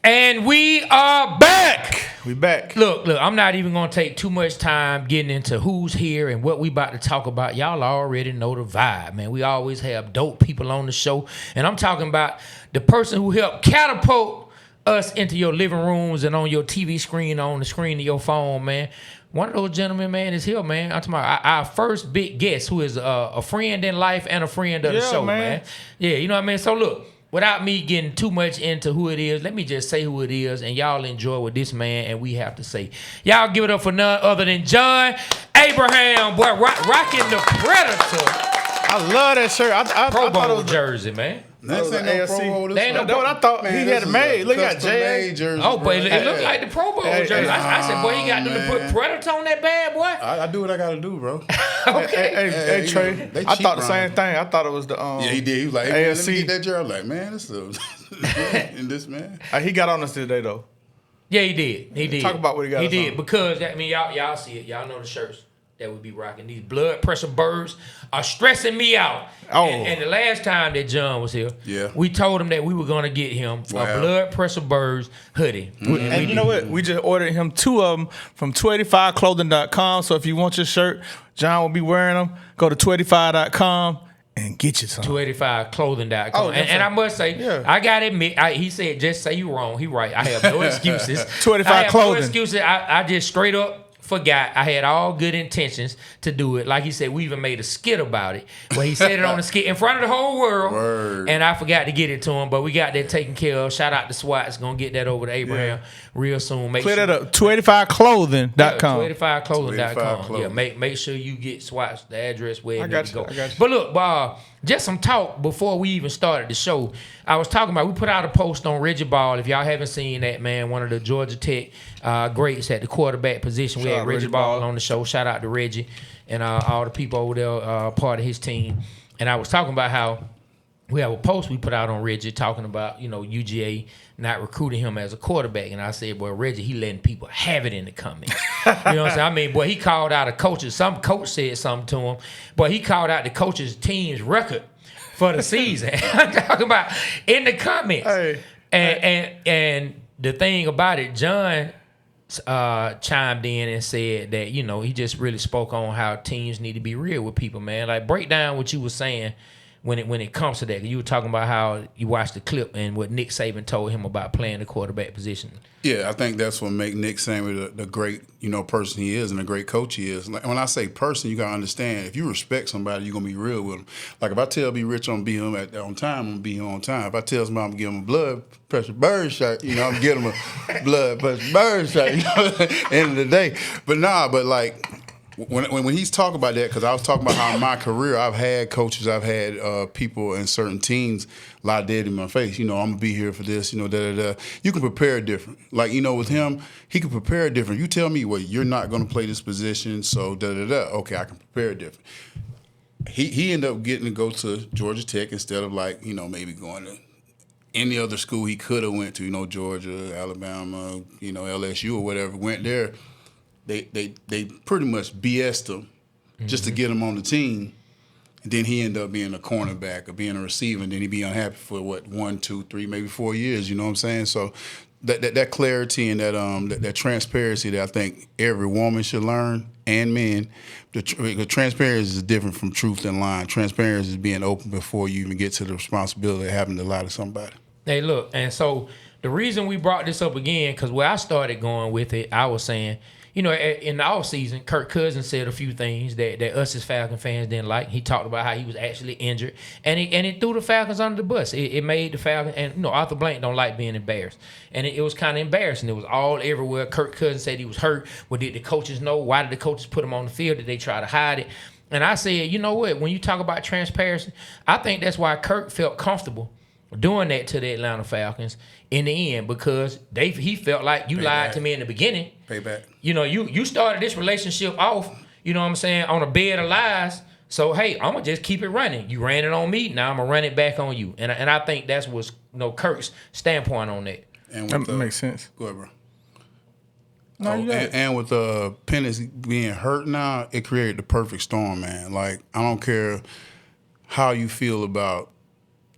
And we are back. We back. Look, I'm not even going to take too much time getting into who's here and what we about to talk about. Y'all already know the vibe, man. We always have dope people on the show. And I'm talking about the person who helped catapult us into your living rooms and on your TV screen, on the screen of your phone, man. One of those gentlemen, man, is here, man. I'm talking about our first big guest, who is a friend in life and a friend of the show, man. Yeah, you know what I mean? So, look. Without me getting too much into who it is, let me just say who it is, and y'all enjoy what this man and we have to say. Y'all give it up for none other than John Abraham, boy, rocking the Predator. I love that shirt. I Pro thought it Bowl was jersey, man. That's ain't no Pro Bowl. That's what I thought, man, he had it made. Look at Jay. Oh, but it looked like the Pro Bowl jersey. I said, boy, he got them to put Predator on that bad, boy. I do what I got to do, bro. Okay. Hey, Trey. I thought the same thing. I thought it was the yeah, he did. He was like, hey, man, let me AFC. get that jersey. I'm like, man, this is in this man. He got on us today though. Yeah, he did. He did. Talk about what he got. He did because I mean, y'all see it. Y'all know the shirts that we be rocking. These blood pressure birds are stressing me out. Oh. And the last time that John was here, we told him that we were gonna get him a blood pressure birds hoodie. And you know what? We just ordered him 2 of them from 285clothing.com. So if you want your shirt, John will be wearing them. Go to 285.com. and get you some. 285clothing.com. Oh, and I must say, I got to admit, he said, just say you wrong. He right. I have no excuses. 285 clothing. No excuses. I just straight up forgot. I had all good intentions to do it. Like he said, we even made a skit about it. But he said it on the skit in front of the whole world. Word. And I forgot to get it to him. But we got that taken care of. Shout out to SWAT's. Going to get that over to Abraham real soon. Clear that up. 285clothing.com. 285clothing.com. Yeah, make sure you get SWAT's, the address where it needs to go. I got you. But look, just some talk before we even started the show. I was talking about, we put out a post on Reggie Ball. If y'all haven't seen that, man, one of the Georgia Tech greats at the quarterback position. We had Reggie Ball on the show. Shout out to Reggie and all the people over there, part of his team. And I was talking about how we have a post we put out on Reggie talking about, UGA not recruiting him as a quarterback. And I said, boy, Reggie, he letting people have it in the comments. You know what I'm saying? I mean, boy, he called out a coach's, some coach said something to him, but he called out the coach's team's record for the season. I'm talking about in the comments. Hey. And the thing about it, John chimed in and said that, he just really spoke on how teams need to be real with people, man. Like, break down what you were saying when it comes to that. You were talking about how you watched the clip and what Nick Saban told him about playing the quarterback position. Yeah, I think that's what makes Nick Saban the great, person he is and the great coach he is. Like, when I say person, you got to understand, if you respect somebody, you're going to be real with them. Like, if I tell B Rich I'm going to be him on time, I'm going to be him on time. If I tell somebody I'm going to give him a blood pressure bird shirt, I'm going to get him a blood pressure bird shirt, at the end of the day. But like, when he's talking about that, because I was talking about how in my career I've had coaches, I've had people in certain teams lie dead in my face. I'm gonna be here for this. Da. You can prepare different. Like with him, he can prepare different. You tell me, well, you're not gonna play this position, so da. Okay, I can prepare different. He ended up getting to go to Georgia Tech instead of maybe going to any other school he could have went to. Georgia, Alabama, LSU or whatever. Went there. They pretty much BS'd him just to get him on the team. And then he ended up being a cornerback or being a receiver, and then he'd be unhappy for 1, 2, 3, maybe 4 years, you know what I'm saying? So that clarity and that transparency that I think every woman should learn, and men, the transparency is different from truth and lying. Transparency is being open before you even get to the responsibility of having to lie to somebody. Hey, look, and so the reason we brought this up again, because where I started going with it, I was saying, in the offseason, Kirk Cousins said a few things that us as Falcon fans didn't like. He talked about how he was actually injured, and it threw the Falcons under the bus. It made the Falcons, and Arthur Blank don't like being embarrassed, and it was kind of embarrassing. It was all everywhere. Kirk Cousins said he was hurt. Well, did the coaches know? Why did the coaches put him on the field? Did they try to hide it? And I said, you know what? When you talk about transparency, I think that's why Kirk felt comfortable doing that to the Atlanta Falcons in the end, because he felt like you lied to me in the beginning. Payback. You started this relationship off, on a bed of lies. So, hey, I'm going to just keep it running. You ran it on me, now I'm going to run it back on you. And I think that's what's Kirk's standpoint on that. And that makes sense. Go ahead, bro. No, and with Pennis being hurt now, it created the perfect storm, man. Like, I don't care how you feel about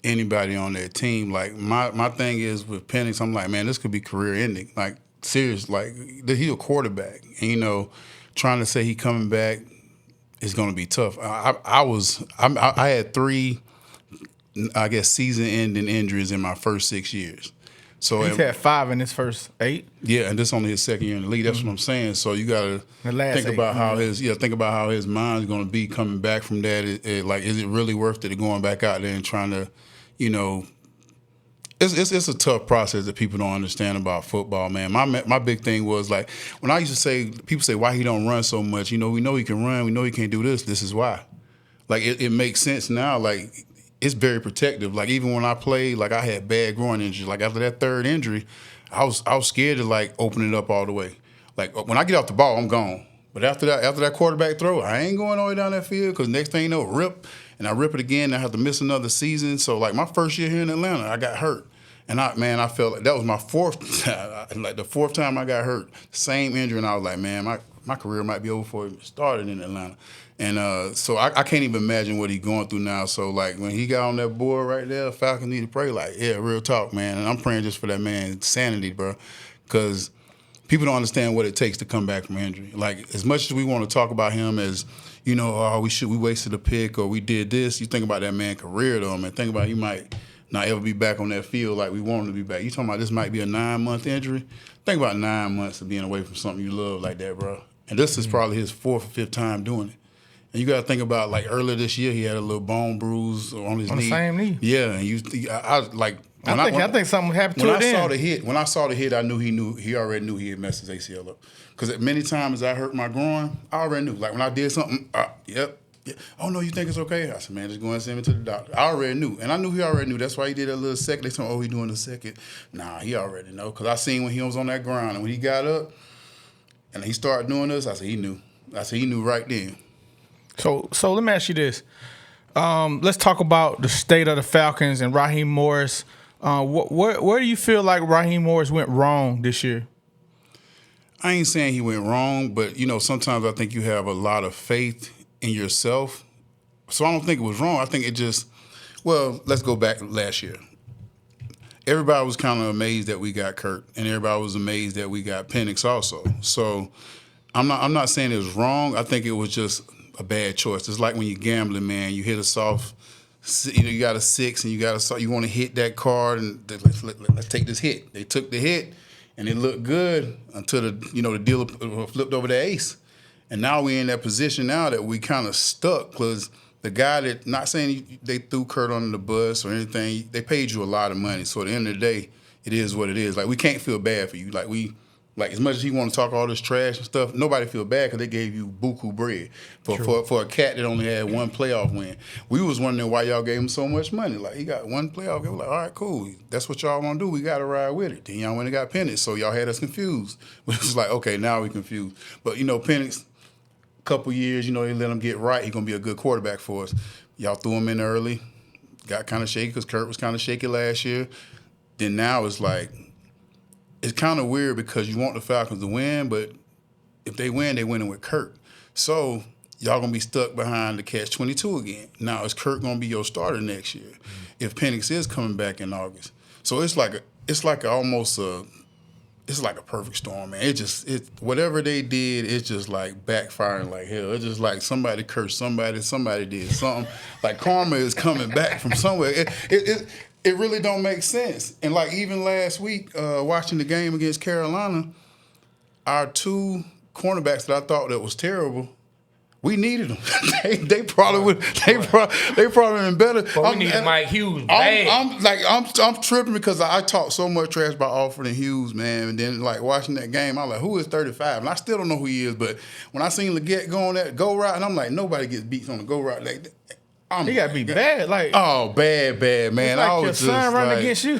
anybody on that team. Like my thing is with Penix, I'm like, man, this could be career ending. Like serious, like he's a quarterback, and trying to say he coming back is going to be tough. I had 3, I guess, season-ending injuries in my first 6 years. So he's had 5 in his first 8. Yeah, and this only his second year in the league. That's what I'm saying. So you got to think about how his mind's going to be coming back from that. Is it really worth it going back out there and trying to, It's a tough process that people don't understand about football, man. My big thing was like when I used to say, people say why he don't run so much. We know he can run. We know he can't do this. This is why. Like it makes sense now. Like it's very protective. Like even when I played, like I had bad groin injuries. Like after that 3rd injury, I was scared to like open it up all the way. Like when I get off the ball, I'm gone. But after that quarterback throw, I ain't going all the way down that field because next thing you know, rip, and I rip it again. And I have to miss another season. So like my first year here in Atlanta, I got hurt. And I felt like that was my 4th, like the 4th time I got hurt, same injury, and I was like, man, my career might be over before it started in Atlanta. And so I can't even imagine what he's going through now. So like when he got on that board right there, Falcons need to pray. Like, yeah, real talk, man. And I'm praying just for that man's sanity, bro, because people don't understand what it takes to come back from injury. Like as much as we want to talk about him as, we wasted a pick or we did this, you think about that man's career though, man. Think about he might not ever be back on that field like we want him to be back. You talking about this might be a 9-month injury? Think about 9 months of being away from something you love like that, bro. And this is probably his 4th or 5th time doing it. And you got to think about like earlier this year he had a little bone bruise on his knee. On the same knee. Yeah, and I think something happened to it. When I saw the hit, I knew he already knew he had messed his ACL up. Because many times I hurt my groin, I already knew. Like when I did something, yep. Yeah. Oh, no, you think it's okay? I said, man, just go and send me to the doctor. I already knew. And I knew he already knew. That's why he did a little second. They told me, he doing a second. Nah, he already know. Because I seen when he was on that ground. And when he got up and he started doing this, I said, he knew. I said, he knew right then. So let me ask you this. Let's talk about the state of the Falcons and Raheem Morris. Where do you feel like Raheem Morris went wrong this year? I ain't saying he went wrong, but, sometimes I think you have a lot of faith in yourself. So I don't think it was wrong. I think it just, let's go back last year. Everybody was kind of amazed that we got Kirk, and everybody was amazed that we got Penix also. So I'm not saying it was wrong. I think it was just a bad choice. It's like when you're gambling, man. You hit a soft, you got a 6, and you want to hit that card, and let's take this hit. They took the hit, and it looked good until the dealer flipped over the ace. And now we're in that position now that we kind of stuck because the guy that, not saying they threw Kurt under the bus or anything, they paid you a lot of money. So at the end of the day, it is what it is. Like, we can't feel bad for you. Like as much as he want to talk all this trash and stuff, nobody feel bad because they gave you buku bread for a cat that only had 1 playoff win. We was wondering why y'all gave him so much money. Like, he got 1 playoff game. We're like, all right, cool. That's what y'all want to do. We got to ride with it. Then y'all went and got Penix, so y'all had us confused. Which was like, okay, now we confused. But, Penix, couple years, they let him get right. He's going to be a good quarterback for us. Y'all threw him in early. Got kind of shaky because Kurt was kind of shaky last year. Then now it's like, it's kind of weird because you want the Falcons to win, but if they win, they winning with Kirk. So y'all going to be stuck behind the catch-22 again. Now, is Kirk going to be your starter next year if Penix is coming back in August? So it's like a perfect storm, man. Whatever they did, it's just like backfiring like hell. It's just like somebody cursed somebody did something. Like karma is coming back from somewhere. It really don't make sense. And like even last week, watching the game against Carolina, our 2 cornerbacks that I thought that was terrible, we needed them. they probably would. They probably been better. But we needed Mike Hughes. I'm tripping because I talk so much trash about Alford and Hughes, man. And then like watching that game, I'm like, who is 35? And I still don't know who he is. But when I seen Leggett go on that go route, and I'm like, nobody gets beat on the go route like that. He got to be bad. Like, oh, bad, man. Like I was your son just running like, against you.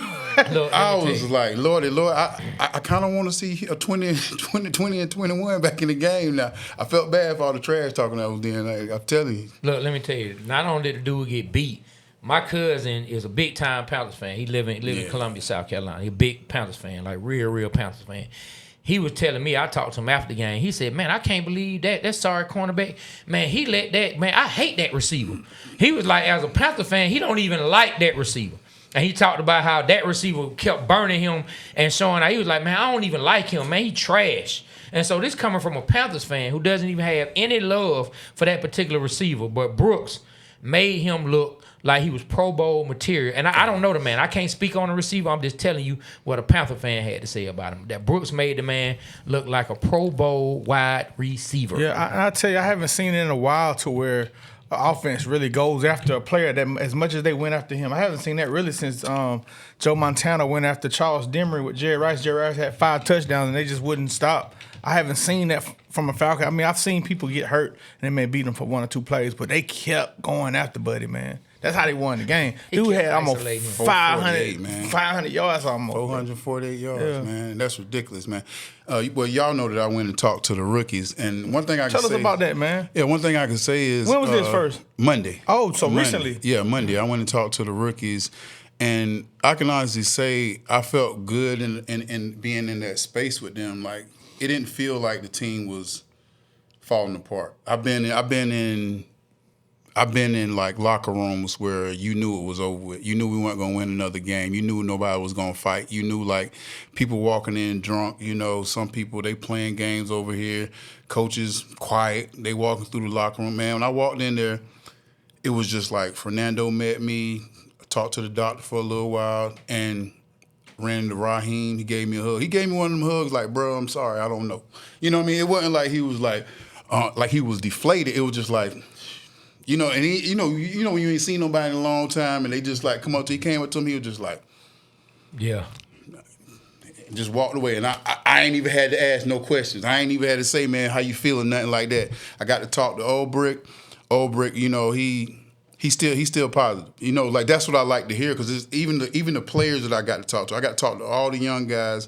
Look, I was like, Lord, I kind of want to see a 20 and 21 back in the game now. I felt bad for all the trash talking I was doing. I'm telling you. Look, let me tell you, not only did the dude get beat, my cousin is a big-time Panthers fan. He live in Columbia, South Carolina. He's a big Panthers fan, like real Panthers fan. he was telling me, I talked to him after the game. He said, man, I can't believe that sorry cornerback. Man, he let that, man, I hate that receiver. He was like, as a Panther fan, he don't even like that receiver. And he talked about how that receiver kept burning him and showing how he was like, man, I don't even like him, man, he trash. And so this coming from a Panthers fan who doesn't even have any love for that particular receiver, but Brooks made him look like he was Pro Bowl material. And I don't know the man. I can't speak on the receiver. I'm just telling you what a Panther fan had to say about him. That Brooks made the man look like a Pro Bowl wide receiver. Yeah, I tell you, I haven't seen it in a while to where an offense really goes after a player that as much as they went after him. I haven't seen that really since Joe Montana went after Charles Demery with Jerry Rice. Jerry Rice had 5 touchdowns, and they just wouldn't stop. I haven't seen that from a Falcon. I mean, I've seen people get hurt, and they may beat them for 1 or 2 plays, but they kept going after Buddy, man. That's how they won the game. Dude had almost 500 yards almost. 448 yards, man. That's ridiculous, man. Well, y'all know that I went and talked to the rookies, and one thing I can say... Tell us about that, man. Yeah, one thing I can say is... When was this first? Monday. Oh, so Monday. recently. Yeah, Monday. I went and talked to the rookies, and I can honestly say I felt good in being in that space with them. Like, it didn't feel like the team was falling apart. I've been in like locker rooms where you knew it was over with. You knew we weren't gonna win another game. You knew nobody was gonna fight. You knew like people walking in drunk. You know, some people they playing games over here. Coaches quiet. They walking through the locker room. Man, when I walked in there, it was just like Fernando met me. I talked to the doctor for a little while and ran into Raheem. He gave me a hug. He gave me one of them hugs like, bro, I'm sorry, I don't know. You know what I mean? It wasn't like he was like he was deflated. It was just like. You know, and he, you know when you ain't seen nobody in a long time, and they just like come up to you, came up to him, he was just like, yeah, just walked away, and I ain't even had to ask no questions. I ain't even had to say, man, how you feeling, nothing like that. I got to talk to Old Brick. Old Brick, you know, he's still positive. You know, like that's what I like to hear because even the players that I got to talk to. I got to talk to all the young guys.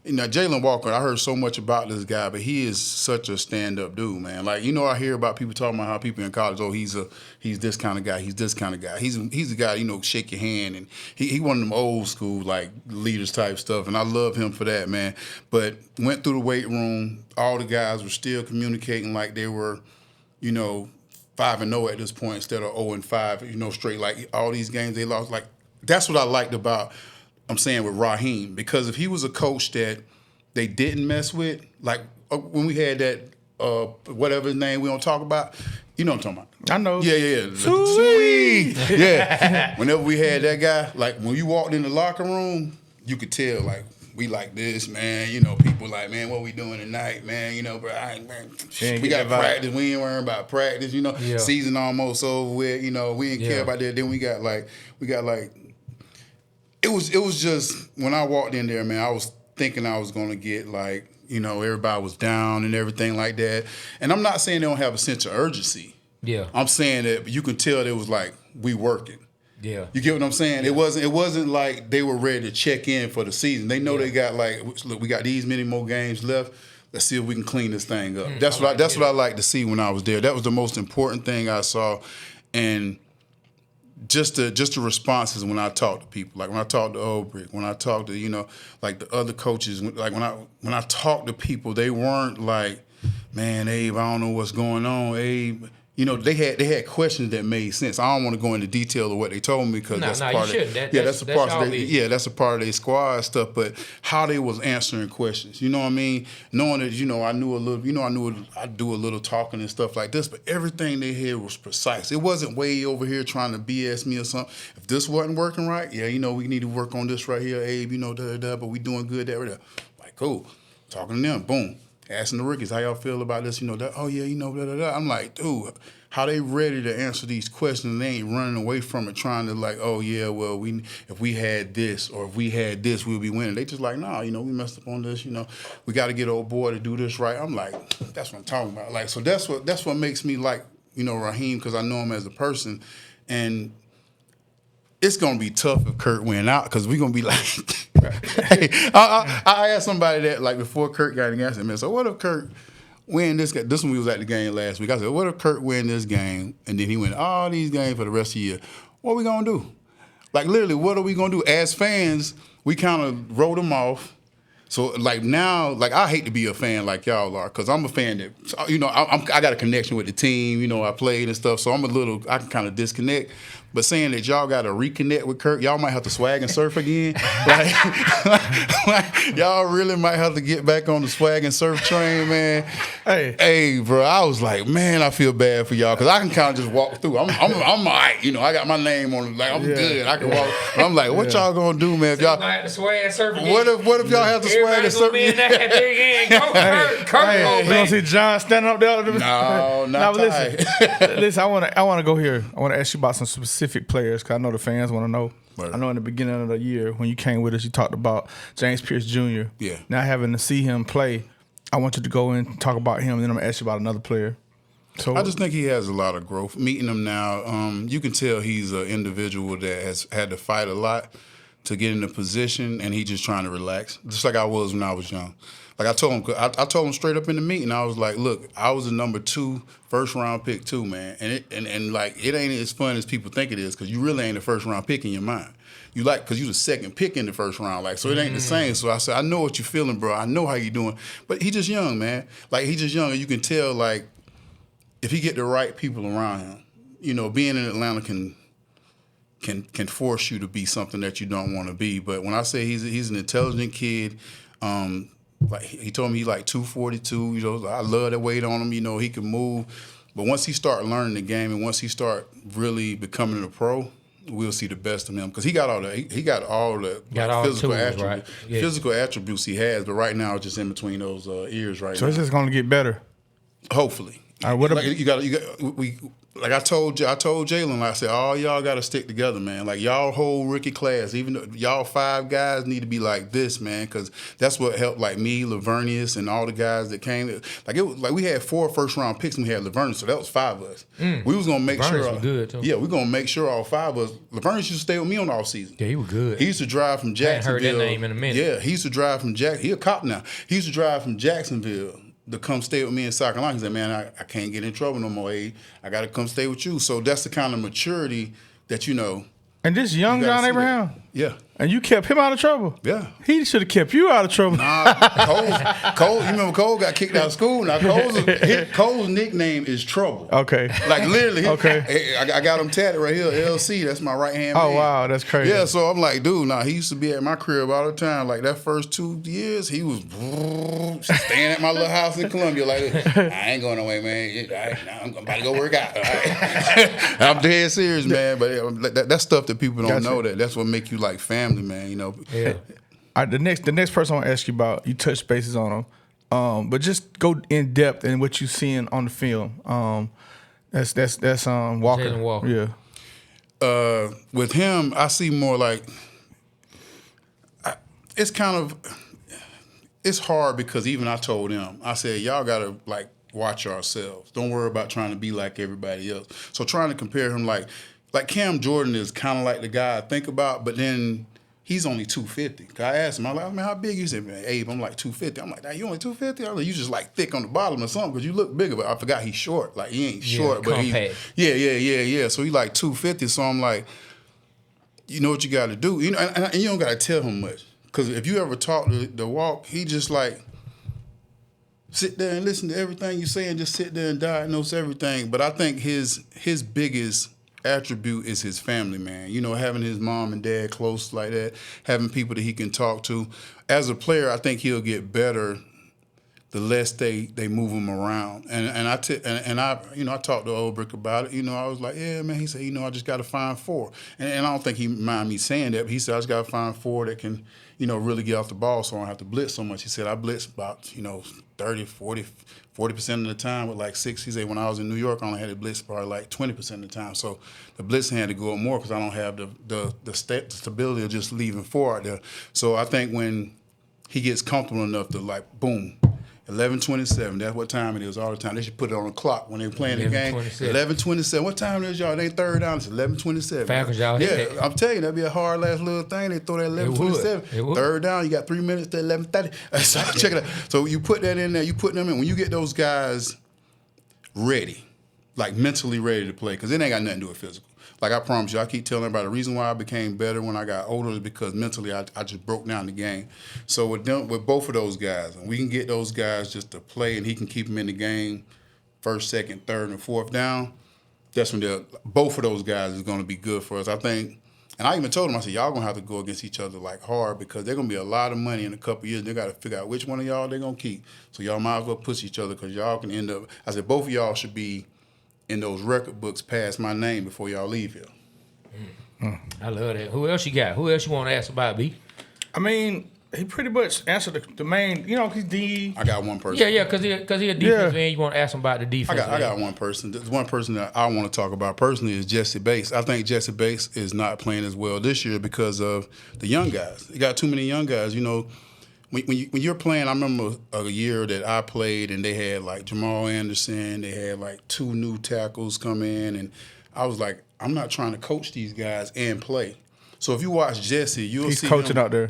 You know, Jalen Walker, I heard so much about this guy, but he is such a stand-up dude, man. Like, you know, I hear about people talking about how people in college, oh, he's this kind of guy, he's this kind of guy. He's a guy, you know, shake your hand, and he one of them old school, like, leaders type stuff, and I love him for that, man. But went through the weight room, all the guys were still communicating like they were, you know, 5-0 at this point instead of 0-5, you know, straight. Like, all these games they lost. Like, that's what I liked about I'm saying with Raheem, because if he was a coach that they didn't mess with, like when we had that whatever his name we don't talk about, you know what I'm talking about. I know. Yeah. Sweet. Yeah. Whenever we had that guy, like when you walked in the locker room, you could tell like we like this, man. You know, people like, man, what we doing tonight, man? You know, bro, we got practice. We ain't worrying about practice. You know, season almost over with. You know, we didn't care about that. Then we got like. It was just when I walked in there, man, I was thinking I was gonna get like, you know, everybody was down and everything like that. And I'm not saying they don't have a sense of urgency. Yeah. I'm saying that you can tell it was like we working. Yeah. You get what I'm saying? Yeah. It wasn't like they were ready to check in for the season. They know they got like, look, we got these many more games left. Let's see if we can clean this thing up. That's what I like to see when I was there. That was the most important thing I saw. And just the responses when I talk to people, like when I talk to Old Brick, when I talk to, you know, like the other coaches, like when I talk to people, they weren't like, man, Abe, I don't know what's going on, Abe. You know, they had questions that made sense. I don't want to go into detail of what they told me because that's part of that's a part of their squad stuff. But how they was answering questions, you know what I mean? Knowing that, you know, I knew a little, you know, I do a little talking and stuff like this, but everything they had was precise. It wasn't way over here trying to BS me or something. If this wasn't working right, yeah, you know, we need to work on this right here, Abe. You know, but we doing good there. Like, cool. Talking to them, boom. Asking the rookies, how y'all feel about this? You know, that, oh, yeah, you know, I'm like, dude, how they ready to answer these questions? They ain't running away from it trying to like, oh, yeah, well, if we had this or if we had this, we'll be winning. They just like, nah, you know, we messed up on this. You know, we got to get old boy to do this right. I'm like, that's what I'm talking about. Like, so that's what makes me like, you know, Raheem, because I know him as a person. And it's going to be tough if Kirk went out because we're going to be like, hey, I asked somebody that, like, before Kirk got in the game, I said, man, so what if Kirk win this game? This one we was at the game last week. I said, what if Kirk win this game and then he win all these games for the rest of the year? What are we going to do? Like, literally, what are we going to do? As fans, we kind of wrote him off, So like now, like I hate to be a fan like y'all are, because I'm a fan that, you know, I got a connection with the team. You know, I played and stuff, so I can kind of disconnect. But saying that y'all got to reconnect with Kirk, y'all might have to swag and surf again. like, y'all really might have to get back on the swag and surf train, man. Hey, bro, I was like, man, I feel bad for y'all, because I can kind of just walk through. I'm all right, you know. I got my name on it, like I'm good. I can walk. But I'm like, what y'all gonna do, man? If y'all have to swag and surf again. What if y'all have to swag and surf again? You gonna see John standing up there? No, not listen, I want to go here. I want to ask you about some specific players, because I know the fans want to know. Right. I know in the beginning of the year when you came with us, you talked about James Pierce Jr. Yeah. Now having to see him play, I want you to go and talk about him, and then I'm going to ask you about another player. So I just think he has a lot of growth. Meeting him now, you can tell he's an individual that has had to fight a lot to get in a position, and he's just trying to relax, just like I was when I was young. Like I told him straight up in the meeting, I was like, look, I was the number 2 first-round pick too, man. And like, it ain't as fun as people think it is, because you really ain't the first-round pick in your mind. You like, because you the second pick in the first round, like, so it ain't the same. So I said, I know what you're feeling, bro. I know how you doing. But he just young, man. Like, he just young, and you can tell, like, if he get the right people around him, you know, being in Atlanta can force you to be something that you don't want to be. But when I say he's an intelligent kid, like he told me he like 242. You know, I love that weight on him. You know, he can move. But once he start learning the game and once he start really becoming a pro, we'll see the best of him, because he got all the physical attributes, right? Yeah. Physical attributes he has. But right now, it's just in between those ears right now. So it's just going to get better. Hopefully. Like I told Jalen, I said, all y'all got to stick together, man. Like, y'all whole rookie class, even though y'all 5 guys need to be like this, man, because that's what helped, like me, Lavernius, and all the guys that came. Like, it was like we had 4 first-round picks and we had Lavernius, so that was 5 of us. We was gonna make Lavernius sure. Was good too. Yeah, we're gonna make sure all 5 of us. Lavernius used to stay with me on the off season. Yeah, he was good. He used to drive from Jacksonville. I hadn't heard that name in a minute. Yeah, he used to drive from He a cop now. He used to drive from Jacksonville to come stay with me in South Carolina. He said, man, I can't get in trouble no more, Abe. I got to come stay with you. So that's the kind of maturity that, you know. And this young John Abraham? Yeah. And you kept him out of trouble? Yeah. He should have kept you out of trouble. Nah, Cole, you remember Cole got kicked out of school? Now, Cole's nickname is Trouble. Okay. Like, literally. Okay. I got him tatted right here, LC. That's my right-hand man. Oh, wow. That's crazy. Yeah, so I'm like, dude, he used to be at my crib all the time. Like, that first 2 years, he was staying at my little house in Columbia. Like, I ain't going away, man. I'm about to go work out. I'm dead serious, man. But that's stuff that people don't know. That's what make you like family, man. You know. Yeah. All right, the next person I want to ask you about, you touched bases on him, but just go in depth in what you seeing on the film. That's Walker. Jalen Walker. Yeah. With him, I see more like it's hard, because even I told him, I said, y'all gotta like watch yourselves. Don't worry about trying to be like everybody else. So trying to compare him like Cam Jordan is kind of like the guy I think about, but then he's only 250. I asked him, I'm like, man, how big you? He said, man, Abe, I'm like 250. I'm like, you only 250? I'm like, you just like thick on the bottom or something, because you look bigger. But I forgot he's short. Like, he ain't short, but compact. Yeah. So he like 250. So I'm like, you know what you got to do. You know, and you don't got to tell him much, because if you ever talk to the Walk, he just like sit there and listen to everything you say and just sit there and diagnose everything. But I think his biggest attribute is his family, man. You know, having his mom and dad close like that, having people that he can talk to. As a player, I think he'll get better the less they move him around. And I talked to Old Brick about it. You know, I was like, yeah, man. He said, I just got to find 4. And I don't think he mind me saying that, but he said, I just got to find 4 that can, really get off the ball so I don't have to blitz so much. He said, I blitz about, 30, 40% of the time with like 6. He said, when I was in New York, I only had to blitz probably like 20% of the time. So the blitzing had to go up more, because I don't have the stability of just leaving 4 out there. So I think when he gets comfortable enough to like, boom, 11:27. That's what time it is all the time. They should put it on the clock when they're playing the game. 11:27. What time is y'all? They third down. It's 11:27. Falcons, y'all. Yeah, I'm telling you, that'd be a hard last little thing. They throw that 11:27. Third down, you got 3 minutes to 11:30. So check it out. So you put that in there. You put them in. When you get those guys ready, like mentally ready to play, because it ain't got nothing to do with physical. like I promise you, I keep telling everybody the reason why I became better when I got older is because mentally I just broke down the game. So with both of those guys, and we can get those guys just to play, and he can keep them in the game, first, second, third, and fourth down. That's when both of those guys is going to be good for us. I think. And I even told them, I said, y'all going to have to go against each other like hard because they're going to be a lot of money in a couple of years. They got to figure out which one of y'all they're going to keep. So y'all might as well push each other because y'all can end up, I said, both of y'all should be in those record books past my name before y'all leave here. I love that. Who else you got? Who else you want to ask about, B? I mean, he pretty much answered the main, he's D. I got one person. Yeah, because he a defense man. You want to ask him about the defense. I got one person. There's one person that I want to talk about personally is Jesse Bates. I think Jesse Bates is not playing as well this year because of the young guys. You got too many young guys. When you're playing, I remember a year that I played and they had like Jamal Anderson. They had like 2 new tackles come in, and I was like, I'm not trying to coach these guys and play. So if you watch Jesse, you'll see he's coaching out there.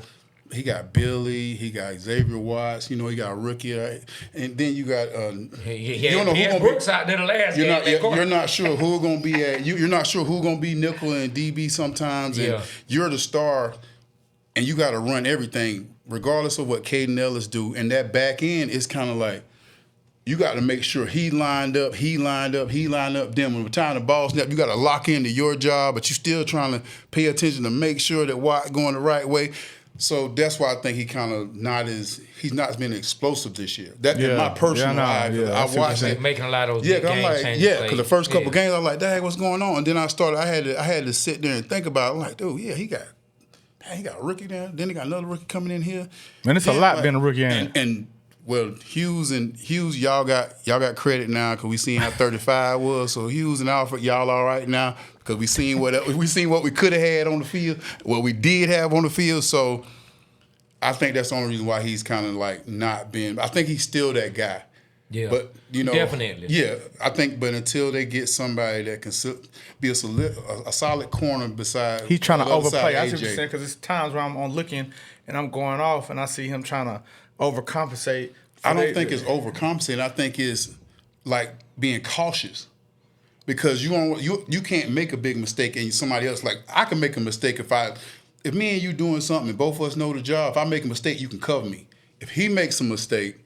He got Billy, he got Xavier Watts, he got a rookie, right? And then you got you don't know who gonna Brooks out there the last game. You're not sure who gonna be at you're not sure who gonna be nickel and DB sometimes, and you're the star, and you got to run everything regardless of what Caden Ellis do. And that back end is kind of like you got to make sure he lined up. Then when the time the ball snap, you got to lock into your job, but you still trying to pay attention to make sure that Watt going the right way. So that's why I think he kind of he's not been explosive this year. That in my personal eye, I watched it making a lot of those game changing because the first couple games I was like, dang, what's going on? And then I had to sit there and think about it. I'm like, dude, yeah, he got a rookie there. Then he got another rookie coming in here. Man, it's a lot being a rookie and well, Hughes, y'all got credit now because we seen how 35 was. So Hughes and Alfred, y'all all right now because we seen what we could have had on the field, what we did have on the field. So I think that's the only reason why he's kind of like not been. I think he's still that guy. Yeah, but definitely. Yeah, I think. But until they get somebody that can be a solid corner beside, he's trying to overplay. I see AJ. what you're saying because there's times where I'm on looking and I'm going off and I see him trying to overcompensate. I don't think it's overcompensating. I think it's like being cautious because you can't make a big mistake and somebody else like I can make a mistake if me and you doing something and both of us know the job. If I make a mistake, you can cover me. If he makes a mistake,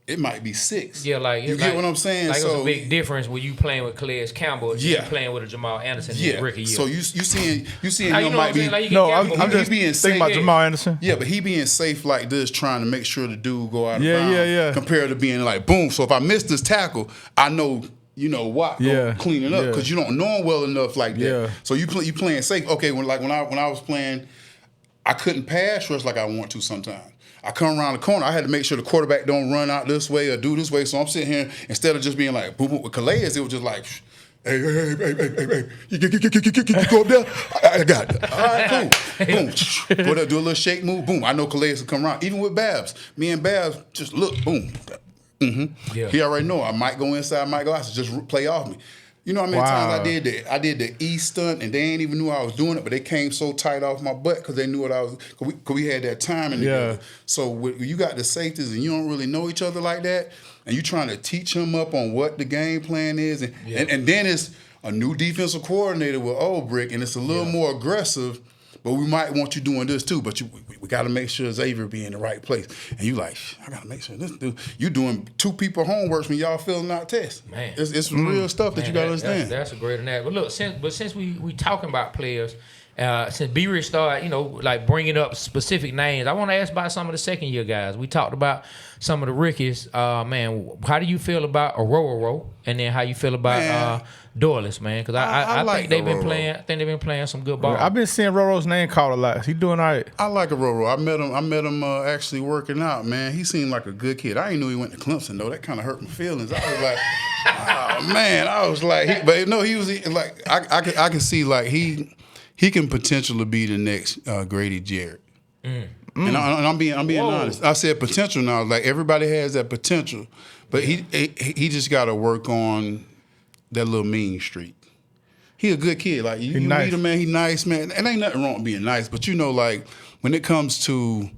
it might be 6. Yeah, like you get what I'm saying. Like so it's a big difference when you playing with Calais Campbell, and you playing with a Jamal Anderson in the rookie year. So you seeing him might be. I'm just being thinking about Jamal Anderson. Yeah, but he being safe like this, trying to make sure the dude go out of bounds. Yeah. Compared to being like boom. So if I miss this tackle, I know. Watt go clean it up because you don't know him well enough like that. Yeah. So you playing safe. Okay, when I was playing, I couldn't pass rush like I want to sometimes. I come around the corner, I had to make sure the quarterback don't run out this way or do this way. So I'm sitting here, instead of just being like, boom, boom. With Calais, it was just like, hey, you go up there? I got it. All right, cool. Boom. Go there, do a little shake move, boom. I know Calais will come around. Even with Babs, me and Babs, just look, boom. Mm-hmm. Yeah. He already know I might go inside, I might go outside, just play off me. You know how many times I did the E stunt and they ain't even knew I was doing it, but they came so tight off my butt because they knew what I was. Cause we had that timing together. So when you got the safeties and you don't really know each other like that, and you trying to teach him up on what the game plan is, and then it's a new defensive coordinator with Old Brick, and it's a little more aggressive. But we might want you doing this too. But we got to make sure Xavier be in the right place. And you like, I got to make sure this dude. You doing 2 people homework when y'all filling out tests. Man, it's some real stuff that you got to understand. That's a great analogy. But look, since we talking about players, since B-Rich started, like bringing up specific names, I want to ask about some of the second year guys. We talked about some of the rookies. Man, how do you feel about Ororo? And then how you feel about Dorless, man? Because I think they've been playing. I think they've been playing some good ball. I've been seeing Roro's name called a lot. He doing all right. I like Ororo. I met him actually working out. Man, he seemed like a good kid. I didn't know he went to Clemson though. That kind of hurt my feelings. I was like, oh man. I was like, he was like, I can see like he can potentially be the next Grady Jarrett. And I'm being honest. I said potential now. Like everybody has that potential, but he just got to work on that little mean streak. He a good kid. Like you nice. Meet him, man. He nice, man. And ain't nothing wrong with being nice, but like when it comes to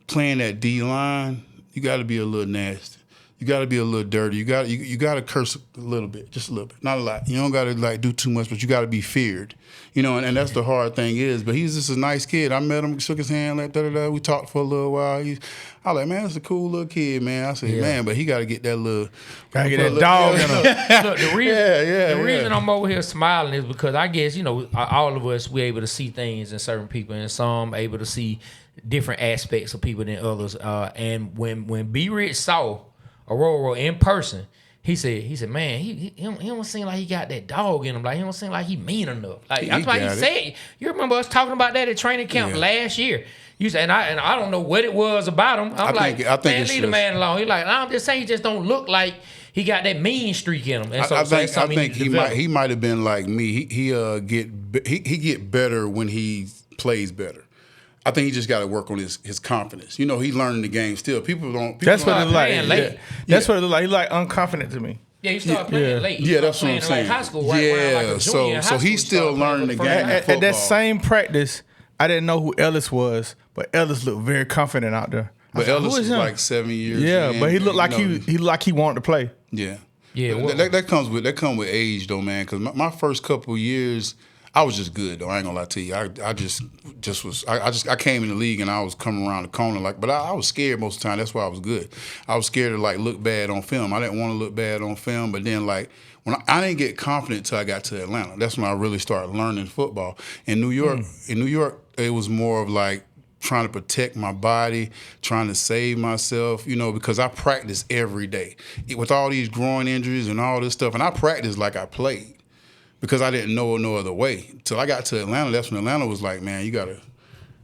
playing that D line, you got to be a little nasty. You got to be a little dirty. You got to curse a little bit, just a little bit, not a lot. You don't got to like do too much, but you got to be feared. You know, and that's the hard thing is. But he's just a nice kid. I met him, shook his hand, like da. We talked for a little while. I was like, man, that's a cool little kid, man. I said, man, but he got to get that little, gotta get that dog in him. Look, the reason I'm over here smiling is because I guess, you know, all of us, we're able to see things in certain people, and some able to see different aspects of people than others. And when B Rich saw Aurora in person, he said, man, he don't seem like he got that dog in him. Like, he don't seem like he mean enough. Like, that's why he said. You remember us talking about that at training camp last year. You said, and I don't know what it was about him. I think man, leave the man alone. He like, I'm just saying, he just don't look like he got that mean streak in him. And so I think he might have been like me. He get better when he plays better. I think he just got to work on his confidence. You know, he learning the game still. That's what it look like. Late. That's what it look like. He like unconfident to me. Yeah, you started playing late. Yeah, that's what I'm saying. Like high school, right? So he's still learning the game. At that same practice, I didn't know who Ellis was, but Ellis looked very confident out there. But Ellis was like 7 years. Yeah, but he looked like he wanted to play. Yeah. That comes with age though, man. Because my first couple of years, I was just good though. I ain't gonna lie to you. I came in the league and I was coming around the corner but I was scared most of the time. That's why I was good. I was scared to like look bad on film. I didn't want to look bad on film. But then like when I didn't get confident till I got to Atlanta. That's when I really started learning football. In New York, it was more of like trying to protect my body, trying to save myself, you know, because I practice every day with all these groin injuries and all this stuff, and I practiced like I played. Because I didn't know no other way. Till I got to Atlanta, that's when Atlanta was like, man, you got to,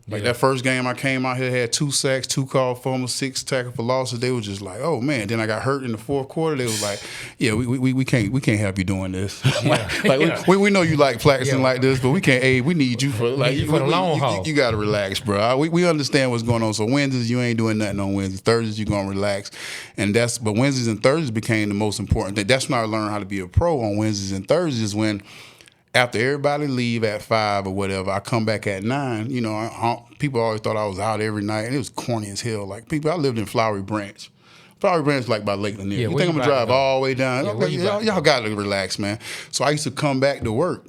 that first game I came out here, had 2 sacks, 2 called fumbles, 6 tackle for losses. They were just like, oh man. Then I got hurt in the fourth quarter. They was like, yeah, we can't have you doing this. We know you like practicing like this, but we can't. Hey, we need you for the long haul. You got to relax, bro. We understand what's going on. So Wednesdays you ain't doing nothing on Wednesdays. Thursdays you gonna relax, but Wednesdays and Thursdays became the most important thing. That's when I learned how to be a pro on Wednesdays and Thursdays when. After everybody leave at 5 or whatever, I come back at 9. You know, people always thought I was out every night, and it was corny as hell. Like I lived in Flowery Branch. Flowery Branch like by Lake Lanier. You think I'm gonna drive all the way down? Y'all got to relax, man. So I used to come back to work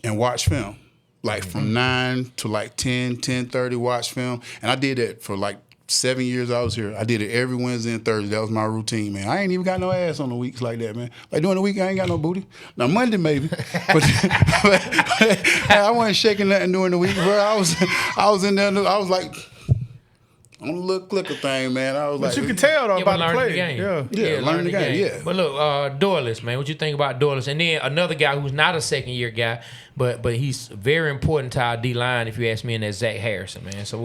and watch film, like from 9 to like 10:30, watch film, and I did that for like 7 years I was here. I did it every Wednesday and Thursday. That was my routine, man. I ain't even got no ass on the weeks like that, man. Like during the week, I ain't got no booty. Now Monday maybe, but I wasn't shaking nothing during the week, bro. I was in there. I was like on the little clicker thing, man. I was but you can tell though about the play. The game. Yeah, learn the game. Yeah. But look, Doyless, man, what you think about Doyless? And then another guy who's not a second year guy, but he's very important to our D line, if you ask me, and that's Zach Harrison, man. So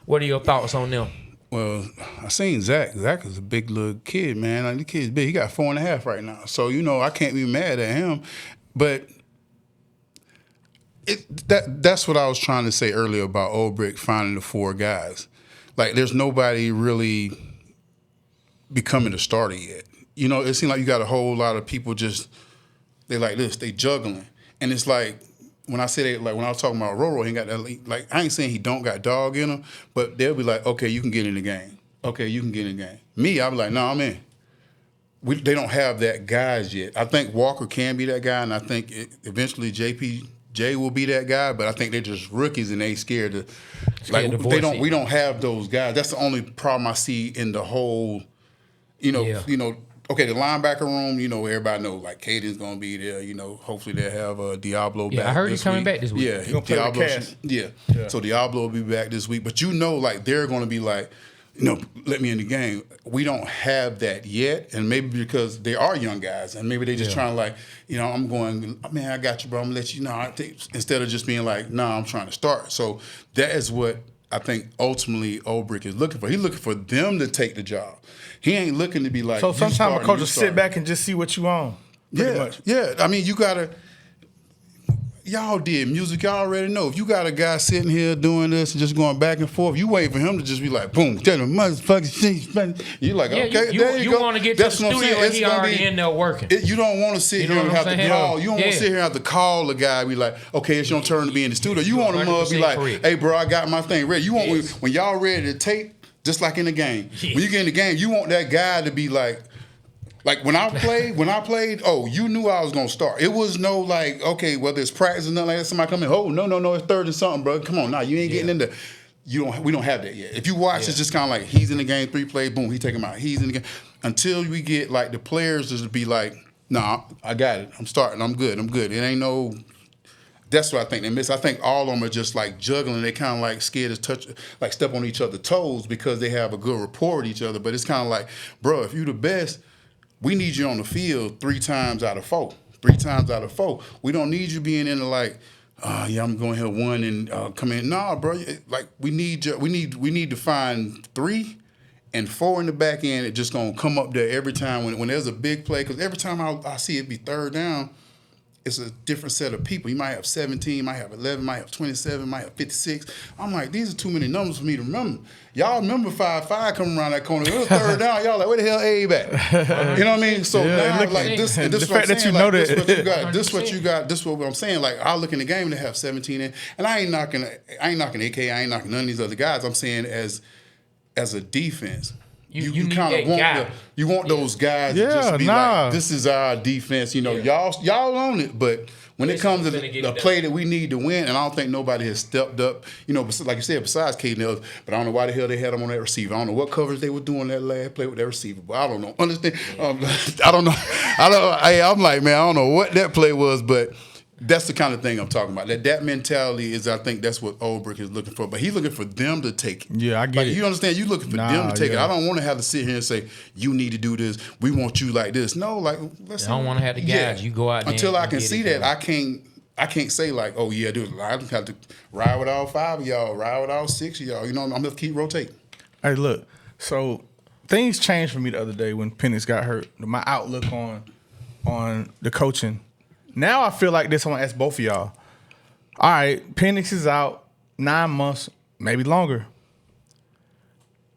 what are your thoughts on them? Well, I seen Zach. Zach is a big little kid, man. Like, the kid's big. He got 4.5 right now. So, you know, I can't be mad at him. But that's what I was trying to say earlier about Ulbrich finding the 4 guys. Like, there's nobody really becoming a starter yet. You know, it seems like you got a whole lot of people they like this. They juggling. And it's like, when I say that, like when I was talking about Roro, he got that. Like I ain't saying he don't got dog in him, but they'll be like, okay, you can get in the game. Okay, you can get in the game. Me, I'll be like, no, I'm in. They don't have that guys yet. I think Walker can be that guy, and I think eventually JPJ will be that guy. But I think they're just rookies and they scared to. We don't have those guys. That's the only problem I see in the whole. You know. Okay, the linebacker room, you know, everybody knows, like, Caden's going to be there. You know, hopefully they'll have Diablo back this week. Yeah, I heard he's coming back this week. Yeah, he's going to play with Cass. Yeah, so Diablo will be back this week. But you know, like, they're going to be like, you know, let me in the game. We don't have that yet, and maybe because they are young guys, and maybe they just trying to, like, you know, I'm going, man, I got you, bro. I'm going to let you know. I think, instead of just being like, nah, I'm trying to start. So that is what I think ultimately Ulbrich is looking for. He's looking for them to take the job. He ain't looking to be like. So sometimes a coach will sit back and just see what you on. Yeah. I mean, you gotta. Y'all did music. Y'all already know. If you got a guy sitting here doing this and just going back and forth, you wait for him to just be like, boom, tell him motherfucking shit. You like, okay, there you go. You want to get to the studio and he already in there working. You don't want to sit here and have to call. You don't want to sit here and have to call the guy and be like, okay, it's your turn to be in the studio. You want him to be like, hey, bro, I got my thing ready. You want when y'all ready to tape. Just like in the game. Yeah. When you get in the game, you want that guy to be like when I played, oh, you knew I was gonna start. It was no like, okay, whether it's practice or nothing like that, somebody come in, oh, no, it's 3rd and something, bro. Come on, now you ain't getting into. We don't have that yet. If you watch, it's just kind of like he's in the game, 3 play, boom, he take him out. He's in the game until we get like the players just be like, nah, I got it. I'm starting. I'm good. It ain't no. That's what I think they miss. I think all of them are just like juggling. They kind of like scared to touch, like step on each other's toes because they have a good rapport with each other. But it's kind of like, bro, if you the best, we need you on the field 3 times out of 4. 3 times out of 4. We don't need you being in the like, yeah, I'm going here 1 and come in. Nah, bro, like we need you. We need to find 3 and 4 in the back end. It's just gonna come up there every time when there's a big play. Because every time I see it be 3rd down, it's a different set of people. You might have 17, might have 11, might have 27, might have 56. I'm like, these are too many numbers for me to remember. Y'all remember 5-5 coming around that corner. It was 3rd down. Y'all like, where the hell Abe at? You know what I mean? So now, like this the what I'm fact that saying, you know like, that. this what you got. This what I'm saying. Like I look in the game to have 17 in, and I ain't knocking AK. I ain't knocking none of these other guys. I'm saying as a defense. You kind of want those guys to just be like, this is our defense. You know, y'all own it, but when it comes to the play that we need to win, and I don't think nobody has stepped up. You know, like you said, besides Caden Ellis, but I don't know why the hell they had him on that receiver. I don't know what coverage they were doing that last play with that receiver, but I don't know. Understand? I don't know. I'm like, man, I don't know what that play was, but. That's the kind of thing I'm talking about. That mentality is, I think that's what Ulbrich is looking for. But he's looking for them to take it. Yeah, I get it. You understand? You looking for them to take it. I don't want to have to sit here and say, you need to do this. We want you like this. No, like, let's I don't want to have the guys. Yeah. You go out there. Until I can see that, I can't say like, oh, yeah, dude, I just have to ride with all 5 of y'all, ride with all 6 of y'all. You know, I'm going to keep rotating. Hey, look. So things changed for me the other day when Penix got hurt. My outlook on the coaching. Now I feel like this. I want to ask both of y'all. All right, Penix is out 9 months, maybe longer.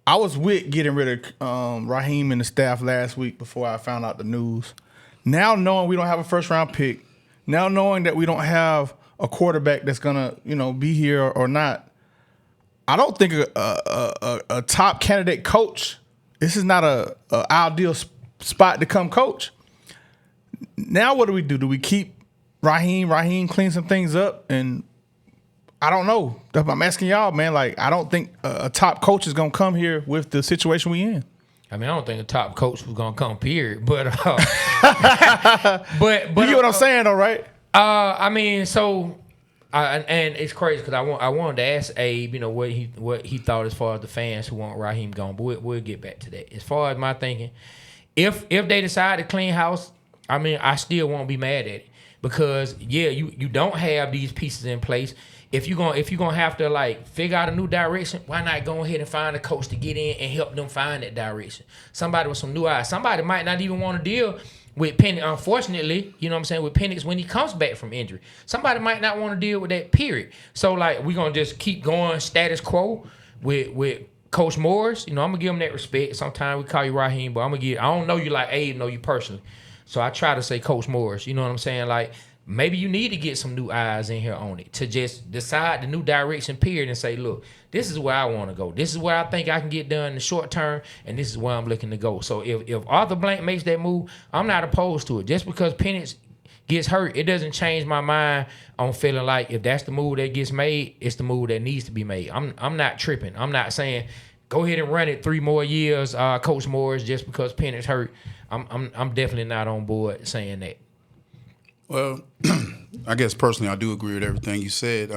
I was with getting rid of Raheem and the staff last week before I found out the news. Now knowing we don't have a first-round pick, now knowing that we don't have a quarterback that's gonna, be here or not, I don't think a top candidate coach. This is not a ideal spot to come coach. Now what do we do? Do we keep Raheem? Raheem clean some things up, and I don't know. I'm asking y'all, man. Like, I don't think a top coach is gonna come here with the situation we in. I mean, I don't think a top coach was gonna come. Period. But but you get what I'm saying, though, right? I mean, so. And it's crazy because I wanted to ask Abe, what he thought as far as the fans who want Raheem gone. But we'll get back to that. As far as my thinking, if they decide to clean house. I mean, I still won't be mad at it because you don't have these pieces in place. If you're gonna have to like figure out a new direction, why not go ahead and find a coach to get in and help them find that direction? Somebody with some new eyes. Somebody might not even want to deal with Penix. Unfortunately, you know what I'm saying, with Penix when he comes back from injury. Somebody might not want to deal with that, period. So like we're gonna just keep going status quo with Coach Morris. I'm gonna give him that respect. Sometimes we call you Raheem, but I don't know you like Abe, know you personally. So I try to say Coach Morris, you know what I'm saying? Like, maybe you need to get some new eyes in here on it to just decide the new direction, period, and say, look, this is where I want to go. This is where I think I can get done in the short term, and this is where I'm looking to go. So if Arthur Blank makes that move, I'm not opposed to it. Just because Penix gets hurt, it doesn't change my mind on feeling like if that's the move that gets made, it's the move that needs to be made. I'm not tripping. I'm not saying go ahead and run it 3 more years, Coach Morris, just because Penix hurt. I'm definitely not on board saying that. Well, I guess personally I do agree with everything you said.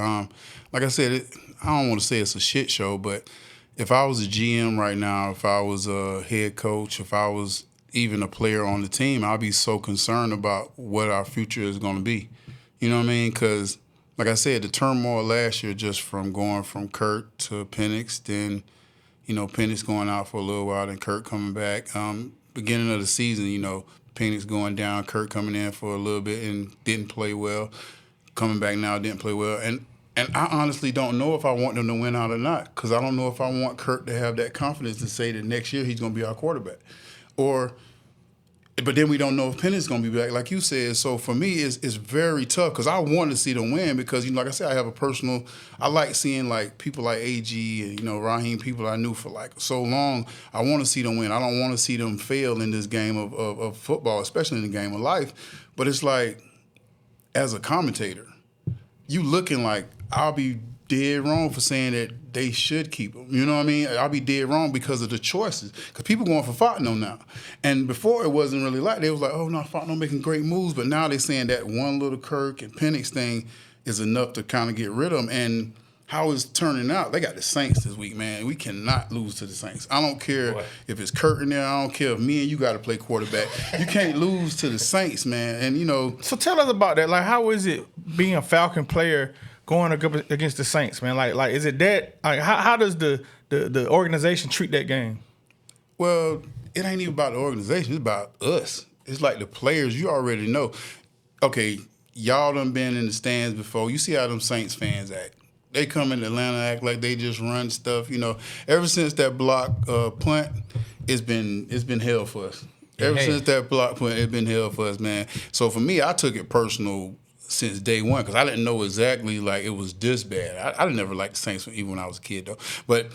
Like I said, I don't want to say it's a shit show, but if I was a GM right now, if I was a head coach, if I was even a player on the team, I'd be so concerned about what our future is going to be. You know what I mean? Because, like I said, the turmoil last year just from going from Kirk to Penix, then, Penix going out for a little while, then Kirk coming back. Beginning of the season, Penix going down, Kirk coming in for a little bit and didn't play well. Coming back now, didn't play well. And I honestly don't know if I want them to win out or not because I don't know if I want Kirk to have that confidence to say that next year he's going to be our quarterback. Or but then we don't know if Penny's going to be back, like you said. So for me, it's very tough because I want to see them win because, like I said, I have a personal – I like seeing, like, people like AG and, Raheem, people I knew for, like, so long. I want to see them win. I don't want to see them fail in this game of football, especially in the game of life. But it's like, as a commentator, you looking like I'll be dead wrong for saying that they should keep him. You know what I mean? I'll be dead wrong because of the choices. Because people going for Fontenot now. And before it wasn't really like, they was like, oh, no, Fontenot making great moves. But now they're saying that one little Kirk and Penix thing is enough to kind of get rid of them. And how it's turning out, they got the Saints this week, man. We cannot lose to the Saints. I don't care if it's Kirk in there. I don't care if me and you got to play quarterback. You can't lose to the Saints, man. And, So tell us about that. Like, how is it being a Falcon player going against the Saints, man? Like is it that? Like, how does the organization treat that game? Well, it ain't even about the organization. It's about us. It's like the players. You already know. Okay, y'all done been in the stands before. You see how them Saints fans act. They come in Atlanta, act like they just run stuff. Ever since that block punt, it's been hell for us. Ever since that block punt, it's been hell for us, man. So for me, I took it personal since day one because I didn't know exactly like it was this bad. I never liked the Saints even when I was a kid though. But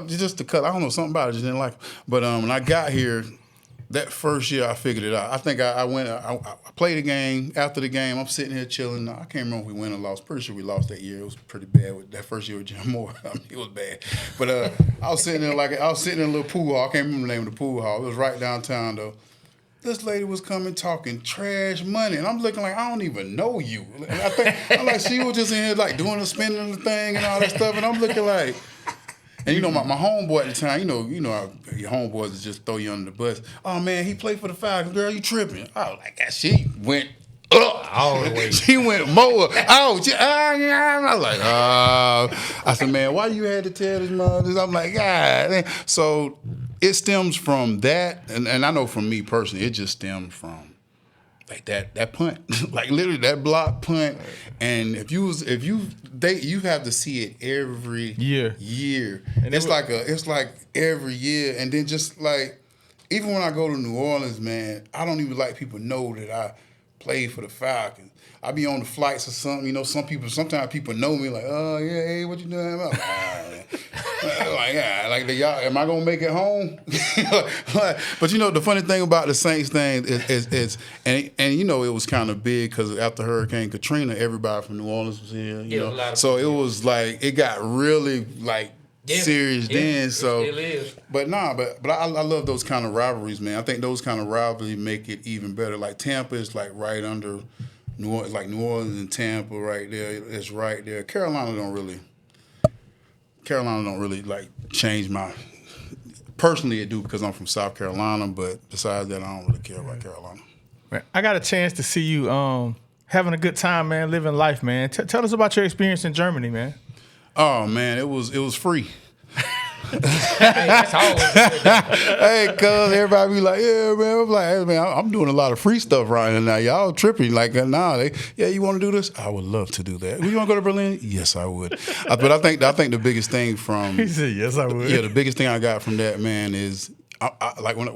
just because I don't know something about it, I just didn't like them. But when I got here, that first year I figured it out. I think I went. I played a game. After the game, I'm sitting here chilling. I can't remember if we won or lost. Pretty sure we lost that year. It was pretty bad with that first year with Jim Moore. I mean, it was bad. But I was sitting there in a little pool hall. I can't remember the name of the pool hall. It was right downtown though. This lady was coming talking trash money, and I'm looking like I don't even know you. And I'm like she was just in here like doing the spending the thing and all that stuff, and I'm looking like. And my homeboy at the time, how your homeboys just throw you under the bus. Oh man, he played for the Falcons. Girl, you tripping? I was like, she went up all the way. She went more. I was like, I said, man, why you had to tell this mother this? I'm like, God. So it stems from that, and I know from me personally, it just stems from like that punt, like literally that block punt. And if you have to see it every year. And it's like every year. And then just like even when I go to New Orleans, man, I don't even like people know that I played for the Falcons. I be on the flights or something. Sometimes people know me like, oh yeah, hey, what you doing? I'm like, y'all, am I gonna make it home? But the funny thing about the Saints thing is it was kind of big because after Hurricane Katrina, everybody from New Orleans was here. So it was like it got really like serious then. So, it is. But I love those kind of rivalries, man. I think those kind of rivalries make it even better. Like Tampa is like right under New Orleans, like New Orleans and Tampa right there. It's right there. Carolina don't really like change my. Personally, it do because I'm from South Carolina. But besides that, I don't really care about Carolina. Man, I got a chance to see you having a good time, man, living life, man. Tell us about your experience in Germany, man. Oh man, it was free. That's always Hey, cuz everybody be like, yeah, man. I'm like, hey, man, I'm doing a lot of free stuff right now. Y'all tripping like, nah. You want to do this? I would love to do that. You want to go to Berlin? Yes, I would. But I think the biggest thing from He said, yes, I would. Yeah, the biggest thing I got from that, man, is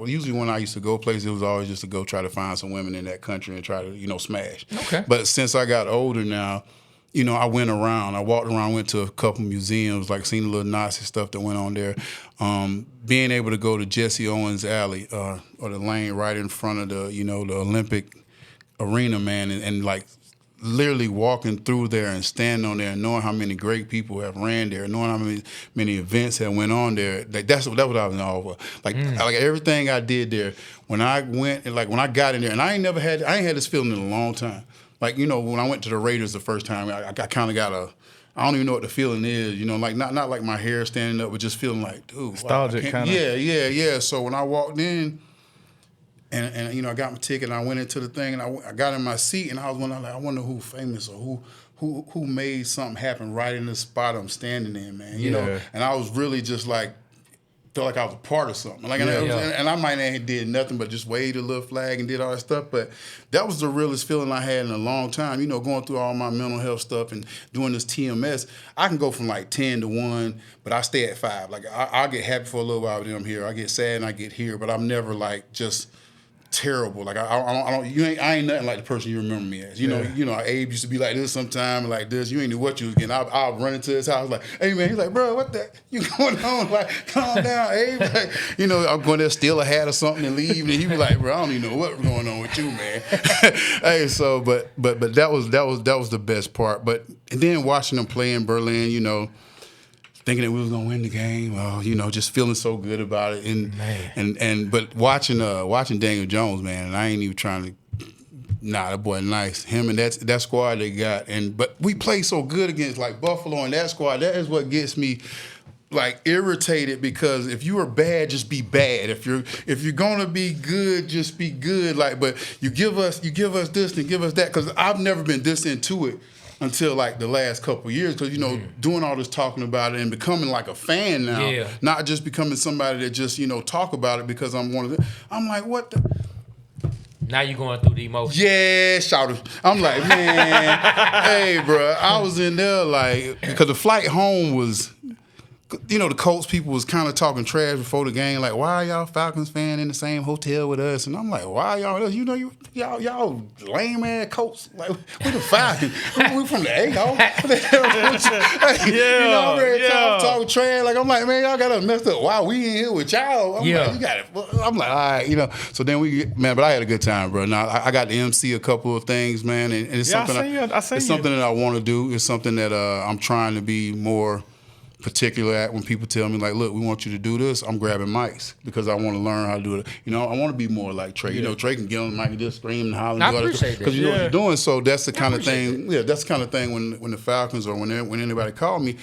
usually when I used to go places, it was always just to go try to find some women in that country and try to smash. Okay. But since I got older now. I went around. I walked around, went to a couple museums, like seen the little Nazi stuff that went on there. Being able to go to Jesse Owens Alley or the lane right in front of the Olympic arena, man, and like literally walking through there and standing on there and knowing how many great people have ran there, knowing how many events have went on there. That's what I was in awe of. Like everything I did there, when I went and like when I got in there, and I ain't had this feeling in a long time. Like, when I went to the Raiders the first time, I kind of got I don't even know what the feeling is, like not like my hair standing up, but just feeling like, dude. Nostalgic kind of. Yeah. So when I walked in and I got my ticket and I went into the thing and I got in my seat and I was wondering, like, I wonder who's famous or who made something happen right in the spot I'm standing in, man. You know? And I was really just like, felt like I was a part of something. Like, and I might not have did nothing but just waved a little flag and did all that stuff. But that was the realest feeling I had in a long time. Going through all my mental health stuff and doing this TMS, I can go from like 10 to 1, but I stay at 5. Like, I'll get happy for a little while, then I'm here. I get sad and I get here, but I'm never like just terrible. Like I don't. I ain't nothing like the person you remember me as. You know, Abe used to be like this sometime, like this. You ain't knew what you was getting. I'll run into his house like, hey man. He's like, bro, what the you going on? Like, calm down, Abe. Like, you know, I'm going there steal a hat or something and leave, and he be like, bro, I don't even know what's going on with you, man. Hey, so but that was the best part. But and then watching them play in Berlin, you know, thinking that we was gonna win the game, you know, just feeling so good about it, but watching Daniel Jones, man, and I ain't even trying to. Nah, that boy nice. Him and that squad they got, but we play so good against like Buffalo and that squad. That is what gets me like irritated, because if you are bad, just be bad. If you're gonna be good, just be good. Like, but you give us this and give us that, because I've never been this into it until like the last couple of years, because you know, doing all this talking about it and becoming like a fan now, not just becoming somebody that just, you know, talk about it because I'm one of them. I'm like, what the. Now you're going through the emotions. Yeah, shout it. I'm like, man, hey, bro, I was in there like, because the flight home was, you know, the Colts people was kind of talking trash before the game, like, why are y'all Falcons fan in the same hotel with us? And I'm like, why y'all? You know, y'all lame ass Colts. Like, we the Falcons. we from the A, yo. You know, I'm ready to talk trash. Like, I'm like, man, y'all got us messed up. Why we in here with y'all? I'm like, you got it. I'm like, all right, you know. So then but I had a good time, bro. Now I got to MC a couple of things, man, and it's something something that I want to do. It's something that I'm trying to be more particular at. When people tell me like, look, we want you to do this, I'm grabbing mics because I want to learn how to do it. You know, I want to be more like Trey. You know, Trey can get on the mic and just scream and holler. I appreciate that. Because you know what you're doing. So that's the kind of thing. Yeah, that's the kind of thing when the Falcons or when anybody call me,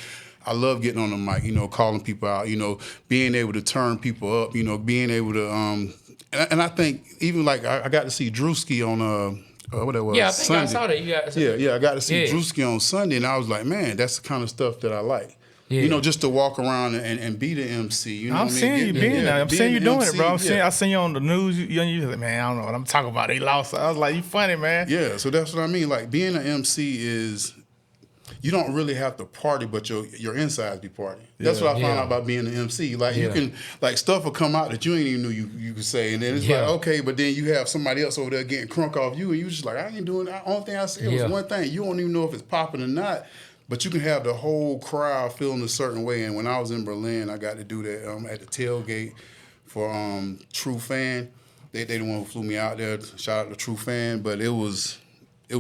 I love getting on the mic. You know, calling people out. You know, being able to turn people up. You know, being able to and I think even like I got to see Drewski on what that was. Yeah, I think Sunday. I saw that. I got to see Drewski on Sunday, and I was like, man, that's the kind of stuff that I like. Yeah. You know, just to walk around and be the MC. You know I'm seeing you being there. I'm seeing you doing it, bro. I seen you on the news. You like, man, I don't know what I'm talking about. They lost. I was like, you funny, man. Yeah, so that's what I mean. Like, being an MC is, you don't really have to party, but your insides be partying. That's what I found out about being an MC. Like, you can, like, stuff will come out that you ain't even knew you could say. And then it's like, okay, but then you have somebody else over there getting crunk off you, and you just like, I ain't doing that. Only thing I said was one thing. You don't even know if it's popping or not. But you can have the whole crowd feeling a certain way. And when I was in Berlin, I got to do that at the tailgate for True Fan. They the one who flew me out there. Shout out to True Fan. But it was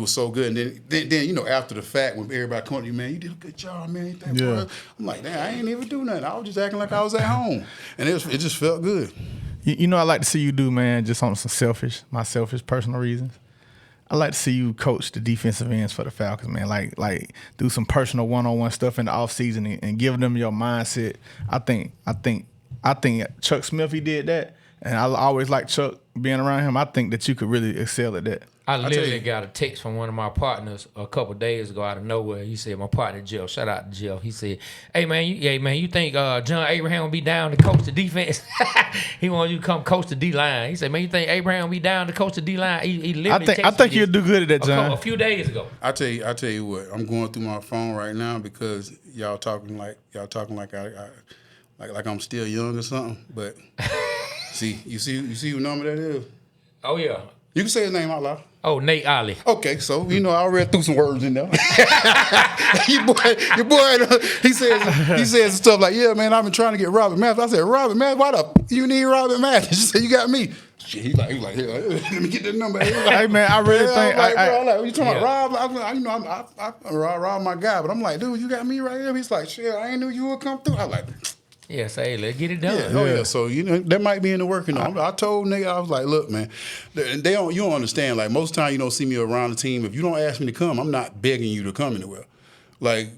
so good. And then you know, after the fact, when everybody come to you, man, you did a good job, man. I'm like, damn, I ain't even do nothing. I was just acting like I was at home. And it just felt good. You know, I like to see you do, man, just on some my selfish personal reasons. I like to see you coach the defensive ends for the Falcons, man. Like do some personal one-on-one stuff in the offseason and give them your mindset. I think Chuck Smith, he did that, and I always like Chuck being around him. I think that you could really excel at that. I literally got a text from one of my partners a couple days ago out of nowhere. He said, my partner Jeff, shout out to Jeff. He said, hey man, you think John Abraham will be down to coach the defense? He wants you to come coach the D-line. He said, man, you think Abraham will be down to coach the D-line? He literally I think you'll do good at that, John. A few days ago. I tell you what, I'm going through my phone right now because y'all talking like I'm still young or something. But you see who number that is? Oh yeah. You can say his name out loud. Oh, Nate Ollie. Okay, so, you know, I read through some words in there. your boy, he says stuff like, yeah, man, I've been trying to get Robert Mathis. I said, Robert Mathis, why the you need Robert Mathis? He said, you got me. Shit, he like, hey, let me get that number. Like, hey, man, I really think. I'm like, you talking about Rob? Rob my guy, but I'm like, dude, you got me right here. He's like, shit, I ain't knew you would come through. I like, yes, hey, let's get it done. Yeah. So, you know, that might be in the working. I told nigga, I was like, look, man, you don't understand. Like, most time you don't see me around the team. If you don't ask me to come, I'm not begging you to come anywhere. Like,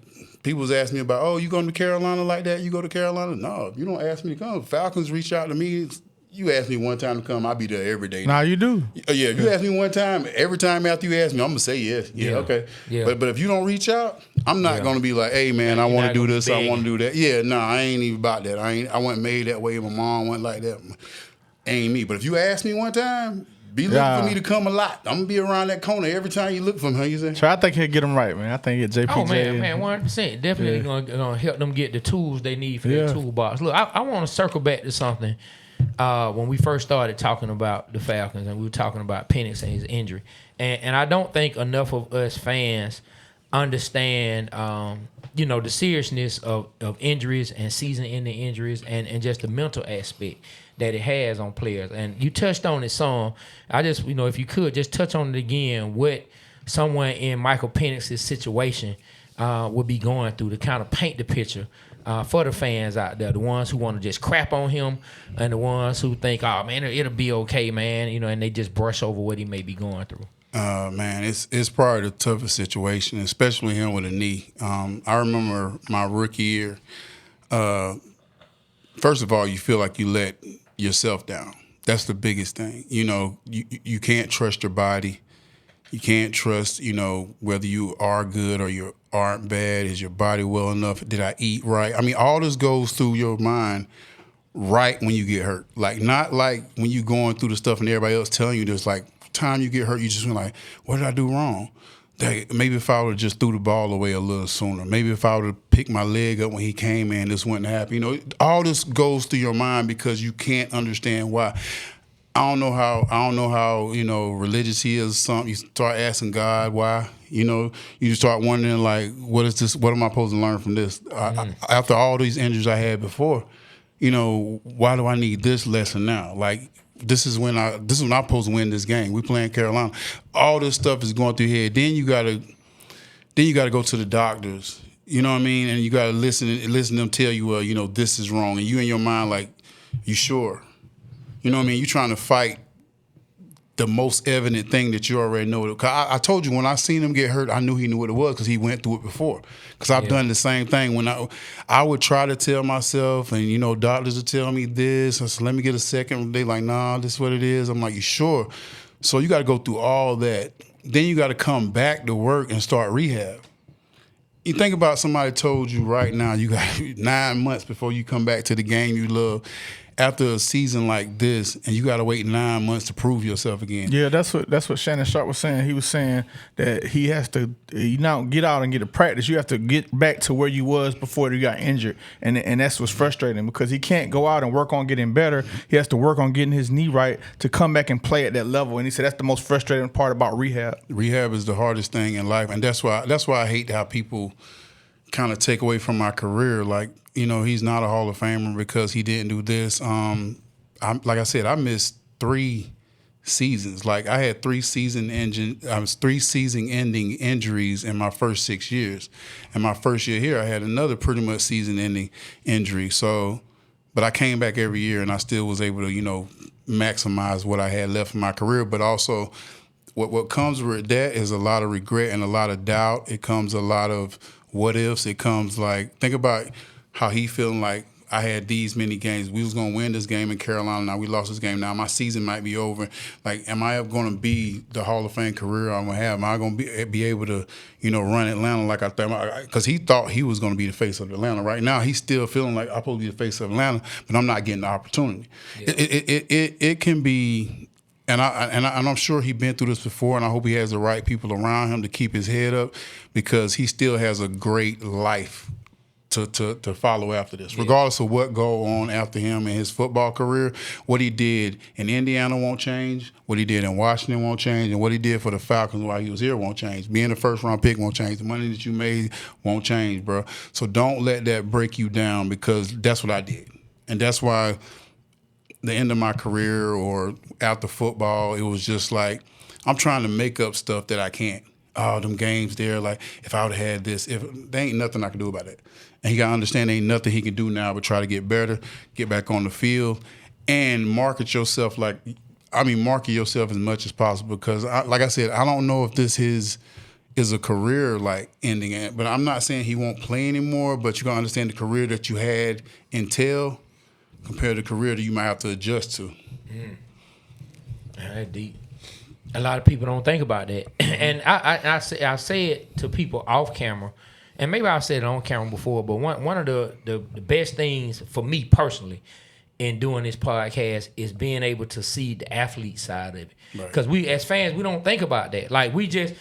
people's asking me about, oh, you going to Carolina like that? You go to Carolina? No, if you don't ask me to come. Falcons reach out to me. You ask me one time to come, I'll be there every day. Nah, you do. Yeah, if you ask me one time, every time after you ask me, I'm going to say yes. Yeah, okay. Yeah. But if you don't reach out, I'm not going to be like, hey, man, I want to do this, I want to do that. Yeah, I ain't even about that. I wasn't made that way. My mom wasn't like that. Ain't me. But if you ask me one time, be looking for me to come a lot. I'm going to be around that corner every time you look for me. You say? So I think he'll get them right, man. I think he'll JPJ. Oh, man, 100%. Definitely going to help them get the tools they need for their toolbox. Look, I want to circle back to something when we first started talking about the Falcons and we were talking about Penix and his injury. And I don't think enough of us fans understand, the seriousness of injuries and season-ending injuries and just the mental aspect that it has on players. And you touched on it some. I just, if you could, just touch on it again, what someone in Michael Penix's situation would be going through to kind of paint the picture for the fans out there, the ones who want to just crap on him and the ones who think, oh, man, it'll be okay, man, and they just brush over what he may be going through. Man, it's probably the toughest situation, especially him with a knee. I remember my rookie year. First of all, you feel like you let yourself down. That's the biggest thing. You can't trust your body. You can't trust, whether you are good or you aren't bad. Is your body well enough? Did I eat right? I mean, all this goes through your mind right when you get hurt. Like, not like when you're going through the stuff and everybody else telling you this, like, time you get hurt, you just feel like, what did I do wrong? Maybe if I would have just threw the ball away a little sooner. Maybe if I would have picked my leg up when he came in, this wouldn't happen. All this goes through your mind because you can't understand why. I don't know how religious he is or something. You start asking God why. You start wondering, like, what is this? What am I supposed to learn from this? After all these injuries I had before, why do I need this lesson now? Like, this is when I'm supposed to win this game. We playing Carolina. All this stuff is going through your head. Then you gotta go to the doctors. You know what I mean? And you gotta listen to them tell you, this is wrong. And you in your mind like, you sure? You know what I mean? You're trying to fight the most evident thing that you already know. Cause I told you, when I seen him get hurt, I knew he knew what it was because he went through it before. Because I've done the same thing. When I would try to tell myself, and, doctors would tell me this. I said, let me get a second. They like, nah, this is what it is. I'm like, you sure? So you got to go through all that. Then you got to come back to work and start rehab. You think about somebody told you right now, you got 9 months before you come back to the game you love. After a season like this, and you got to wait 9 months to prove yourself again. Yeah, that's what Shannon Sharp was saying. He was saying that he has to get out and get a practice. You have to get back to where you was before you got injured, and that's what's frustrating because he can't go out and work on getting better. He has to work on getting his knee right to come back and play at that level. And he said that's the most frustrating part about rehab. Rehab is the hardest thing in life, and that's why I hate how people kind of take away from my career. Like, he's not a Hall of Famer because he didn't do this. Like I said, I missed 3 seasons. Like, I had 3 season-ending injuries in my first 6 years. And my first year here, I had another pretty much season-ending injury. So, but I came back every year, and I still was able to, maximize what I had left in my career. But also, what comes with that is a lot of regret and a lot of doubt. It comes a lot of what ifs. It comes like, think about how he feeling like I had these many games. We was going to win this game in Carolina. Now we lost this game. Now my season might be over. Like, am I ever going to be the Hall of Fame career I'm going to have? Am I going to be able to, run Atlanta like I thought? Because he thought he was going to be the face of Atlanta. Right now, he's still feeling like I'm supposed to be the face of Atlanta, but I'm not getting the opportunity. Yeah. It can be, and I'm sure he's been through this before, and I hope he has the right people around him to keep his head up because he still has a great life to follow after this, regardless of what go on after him in his football career. What he did in Indiana won't change. What he did in Washington won't change. And what he did for the Falcons while he was here won't change. Being the first-round pick won't change. The money that you made won't change, bro. So don't let that break you down because that's what I did. And that's why the end of my career or after football, it was just like I'm trying to make up stuff that I can't. Oh, them games there, like if I would have had this, there ain't nothing I can do about it. And he got to understand there ain't nothing he can do now but try to get better, get back on the field, and market yourself market yourself as much as possible because, like I said, I don't know if this is a career like ending, but I'm not saying he won't play anymore, but you got to understand the career that you had until compared to the career that you might have to adjust to. That's deep. A lot of people don't think about that. And I say it to people off camera, and maybe I've said it on camera before, but one of the best things for me personally in doing this podcast is being able to see the athlete side of it. Because we as fans, we don't think about that. Like we just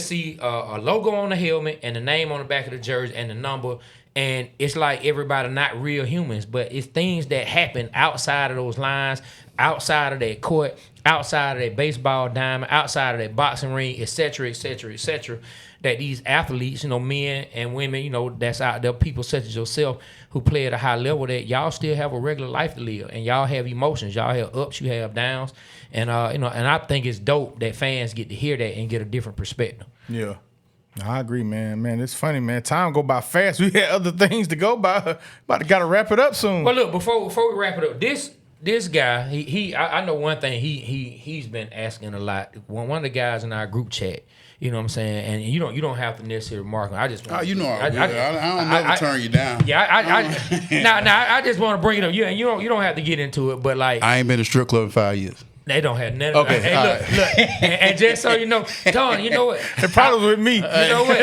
see a logo on the helmet and the name on the back of the jersey and the number, And it's like everybody not real humans, but it's things that happen outside of those lines, outside of that court, outside of that baseball diamond, outside of that boxing ring, et cetera, et cetera, et cetera, that these athletes, men and women, that's out there, people such as yourself who play at a high level, that y'all still have a regular life to live, and y'all have emotions, y'all have ups, you have downs, and and I think it's dope that fans get to hear that and get a different perspective. Yeah. I agree, man. Man, it's funny, man. Time go by fast. We had other things to go by. Gotta wrap it up soon. Well, look, before we wrap it up, this guy, I know one thing he's been asking a lot. One of the guys in our group chat, you know what I'm saying, and you don't have to necessarily mark him. I just I don't never turn you down. Yeah, I just want to bring it up. Yeah, you don't have to get into it, but like I ain't been to strip club in 5 years. They don't have none of Okay, that. Hey, look, and just so you know, Don, you know what? The problem with me. You know what?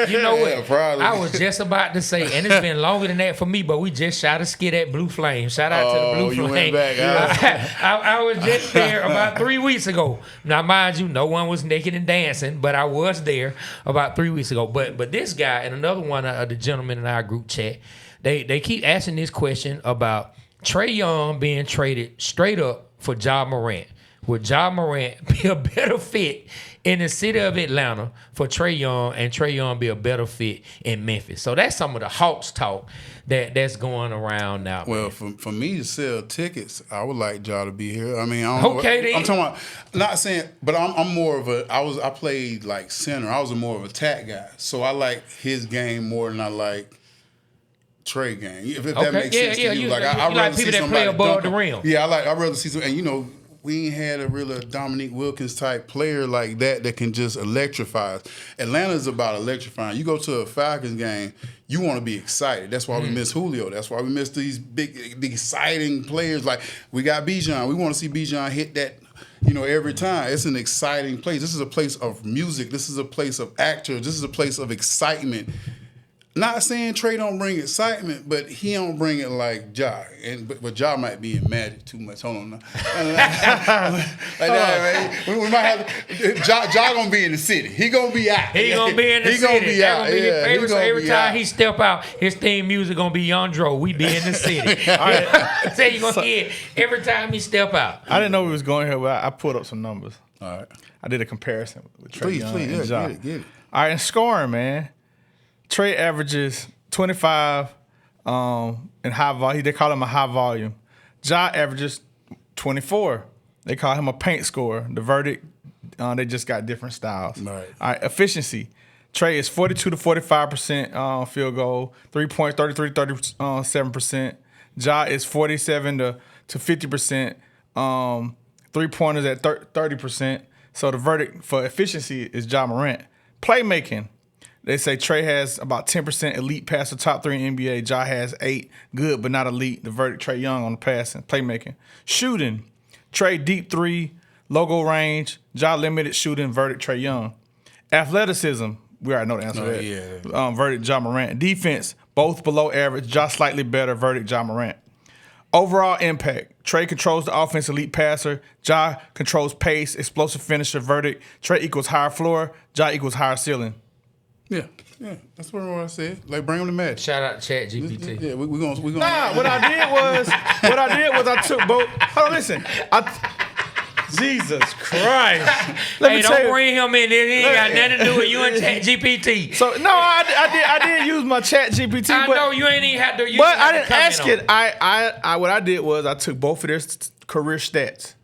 Yeah, probably. I was just about to say, and it's been longer than that for me, but we just shot a skit at Blue Flame. Shout out to the Blue Flame. Went back. I was just there about 3 weeks ago. Now, mind you, no one was naked and dancing, but I was there about 3 weeks ago. But this guy and another one of the gentlemen in our group chat, they keep asking this question about Trae Young being traded straight up for Ja Morant. Would Ja Morant be a better fit in the city of Atlanta for Trae Young, and Trae Young be a better fit in Memphis? So that's some of the Hawks talk that's going around now. Well, for me to sell tickets, I would like Ja to be here. I mean, I don't know. Then. I'm talking about, not saying, but I'm more of I played like center. I was more of a attack guy. So I like his game more than I like Trae game. If that makes sense to you. I like people that play above the rim. Yeah, I'd rather see some, and we ain't had a real Dominique Wilkins type player like that can just electrify us. Atlanta's about electrifying. You go to a Falcons game, you want to be excited. That's why we miss Julio. That's why we miss these big exciting players. Like we got Bijan. We want to see Bijan hit that, every time. It's an exciting place. This is a place of music. This is a place of actors. This is a place of excitement. Not saying Trae don't bring excitement, but he don't bring it like Ja. But Ja might be in Magic too much. Hold on now. Right? We might have Ja gonna be in the city. He gonna be out. He gonna be in the city. Gonna be out. So every time he step out, his theme music gonna be Yandro. We be in the city. Say you gonna hear it every time he step out. I didn't know we was going here, but I pulled up some numbers. All right. I did a comparison with Trae Young and Ja. Ja. Get it. All right, in scoring, man. Trae averages 25 in high volume. They call him a high volume. Ja averages 24. They call him a paint scorer. The verdict, they just got different styles. Right. All right, efficiency. Trae is 42 to 45% field goal, 3-point, 33 to 37%. Ja is 47 to 50%. 3-pointers at 30%. So the verdict for efficiency is Ja Morant. Playmaking. They say Trae has about 10% elite passer, top 3 in NBA. Ja has 8, good but not elite. The verdict, Trae Young on the passing, playmaking. Shooting, Trae deep 3, logo range. Ja limited shooting, verdict, Trae Young. Athleticism, we already know the answer to that. Yeah. Verdict, Ja Morant. Defense, both below average. Ja slightly better, verdict, Ja Morant. Overall impact, Trae controls the offense, elite passer. Ja controls pace, explosive finisher, verdict. Trae equals higher floor. Ja equals higher ceiling. Yeah, that's what I said. Like, bring him to match. Shout out to Chat GPT. Yeah, we're gonna. Nah, what I did was I took both. Hold on, listen. Jesus Christ. Don't bring him in. It ain't got nothing to do with you and Chat GPT. So no, I did use my Chat GPT. I know you ain't even have to use it. But I didn't ask it. I what I did was I took both of their career stats.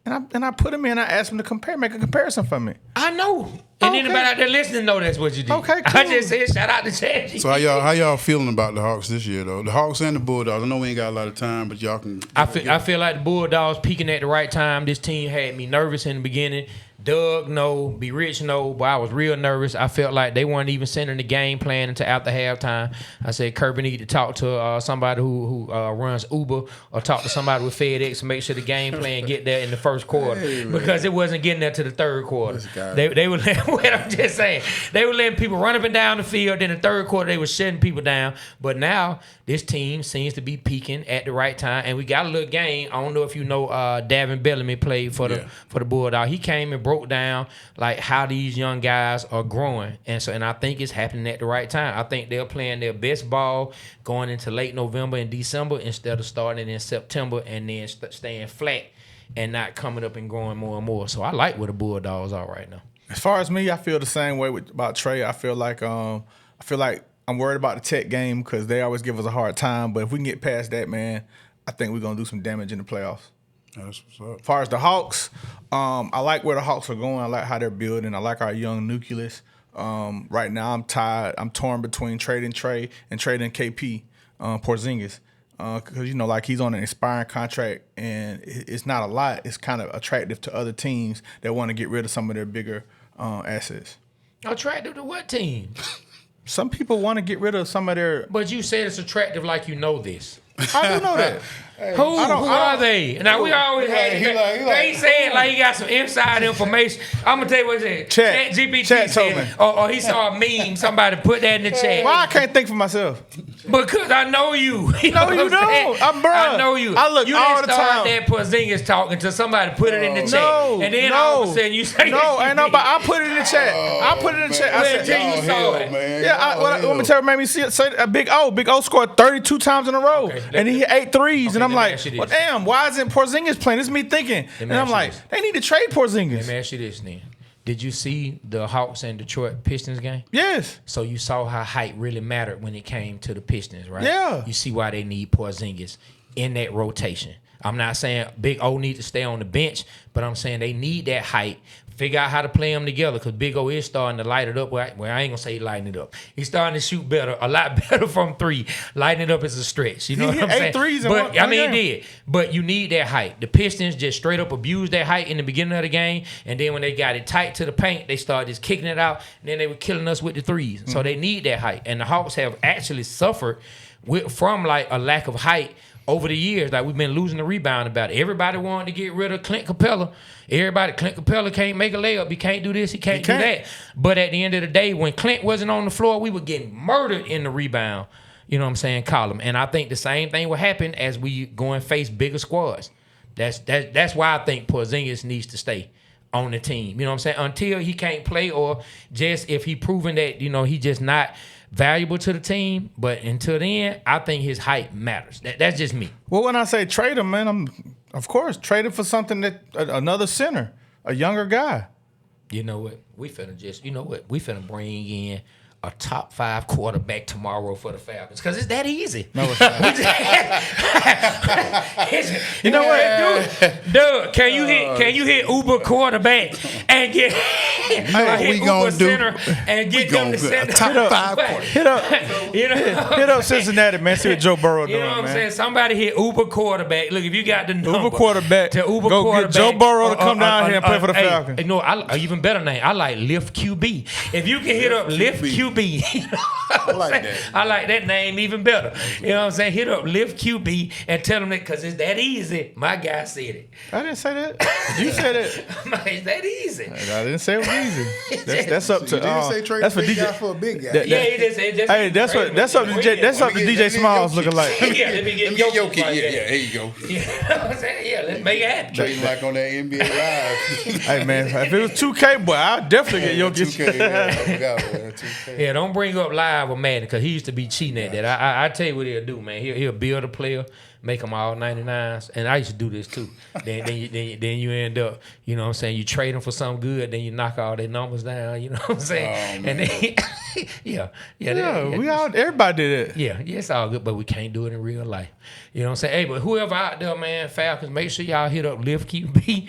And I put them in. I asked them to make a comparison for me. I know. And anybody out there listening know that's what you did. Okay, cool. I just said shout out to ChatGPT. So how y'all feeling about the Hawks this year though? The Hawks and the Bulldogs. I know we ain't got a lot of time, but y'all can. I feel like the Bulldogs peaking at the right time. This team had me nervous in the beginning. Doug, no. Be Rich, no. But I was real nervous. I felt like they weren't even sending the game plan until after halftime. I said, Kirby need to talk to somebody who runs Uber or talk to somebody with FedEx to make sure the game plan get there in the first quarter because it wasn't getting there to the third quarter. They were letting, what I'm just saying, they were letting people run up and down the field. Then the third quarter, they were shutting people down. But now this team seems to be peaking at the right time, and we got a little game. I don't know if you know, Davin Bellamy played for the Bulldogs. He came and broke down like how these young guys are growing, and I think it's happening at the right time. I think they're playing their best ball going into late November and December instead of starting in September and then staying flat and not coming up and growing more and more. So I like where the Bulldogs are right now. As far as me, I feel the same way about Trey. I feel like I'm worried about the Tech game because they always give us a hard time. But if we can get past that, man, I think we're gonna do some damage in the playoffs. That's what's up. As far as the Hawks, I like where the Hawks are going. I like how they're building. I like our young nucleus. Right now, I'm torn between trading Trey and trading KP Porzingis. Because, like he's on an expiring contract and it's not a lot. It's kind of attractive to other teams that want to get rid of some of their bigger assets. Attractive to what team? Some people want to get rid of some of their... But you said it's attractive like you know this. I do know that. Who are they? Now, we always had they said like he got some inside information. I'm going to tell you what he said. Chat GPT said, or he saw a meme, somebody put that in the chat. Why I can't think for myself? Because I know you. You know you don't. I know you. I look you all the time. You didn't start that Porzingis talk until somebody put it in the chat. And then all of a sudden you say but I put it in the chat. I put it in the chat. I said, you saw it. Man. Yeah, let me tell you, made me say a Big O scored 32 times in a row. And he hit 8 threes. And I'm like, well, damn, why isn't Porzingis playing? This is me thinking. And I'm like, they need to trade Porzingis. Let me ask you this, then. Did you see the Hawks and Detroit Pistons game? Yes. So you saw how height really mattered when it came to the Pistons, right? Yeah. You see why they need Porzingis in that rotation. I'm not saying Big O need to stay on the bench, but I'm saying they need that height. Figure out how to play them together because Big O is starting to light it up. Well, I ain't going to say he lighting it up. He's starting to shoot better, a lot better from three. Lighting it up is a stretch. You know what I'm saying? 8 threes in but, one game. He did. But you need that height. The Pistons just straight up abused that height in the beginning of the game, and then when they got it tight to the paint, they started just kicking it out, and then they were killing us with the threes. So they need that height. And the Hawks have actually suffered from like a lack of height over the years. Like we've been losing the rebound about it. Everybody wanted to get rid of Clint Capella. Clint Capella can't make a layup. He can't do this. He can't do that. But at the end of the day, when Clint wasn't on the floor, we were getting murdered in the rebound. You know what I'm saying? Column. And I think the same thing will happen as we go and face bigger squads. That's why I think Porzingis needs to stay on the team. You know what I'm saying? Until he can't play or just if he proven that, he just not valuable to the team. But until then, I think his height matters. That's just me. Well, when I say trade him, man, I'm, of course, trade him for something that another center, a younger guy. You know what? We finna bring in a top 5 quarterback tomorrow for the Falcons because it's that easy. No, it's not. You know what, dude? Can you hit Uber quarterback and get Uber center and get them to send top 5 quarterback? Hit up Cincinnati, man. See what Joe Burrow doing, You know what I'm man. saying? Somebody hit Uber quarterback. Look, if you got the number Uber quarterback, go get Joe Burrow to come down here and play for the Falcons. Even better name. I like Lift QB. If you can hit up Lift QB. I like that. I like that name even better. You know what I'm saying? Hit up Lift QB and tell them that because it's that easy. My guy said it. I didn't say that. You said it. It's that easy. I didn't say it was easy. That's up to. You didn't say trade that's a for big DJ. guy for a big guy. He just hey, that's up to DJ Smalls looking like. Yeah, let me get your kid. Yeah, there you go. You know what I'm saying? Yeah, let's make it happen. Trading like on that NBA Live. Hey man, if it was 2K, boy, I'd definitely get your 2K. Yeah, 2K. Yeah, don't bring up live with Madden because he used to be cheating at that. I tell you what he'll do, man. He'll build a player, make them all 99s, and I used to do this too. then you end up, you know what I'm saying, you trade them for something good, then you knock all their numbers down, you know what I'm saying? And then, everybody did it. Yeah, it's all good, but we can't do it in real life. You know what I'm saying? Hey, but whoever out there, man, Falcons, make sure y'all hit up Lift QB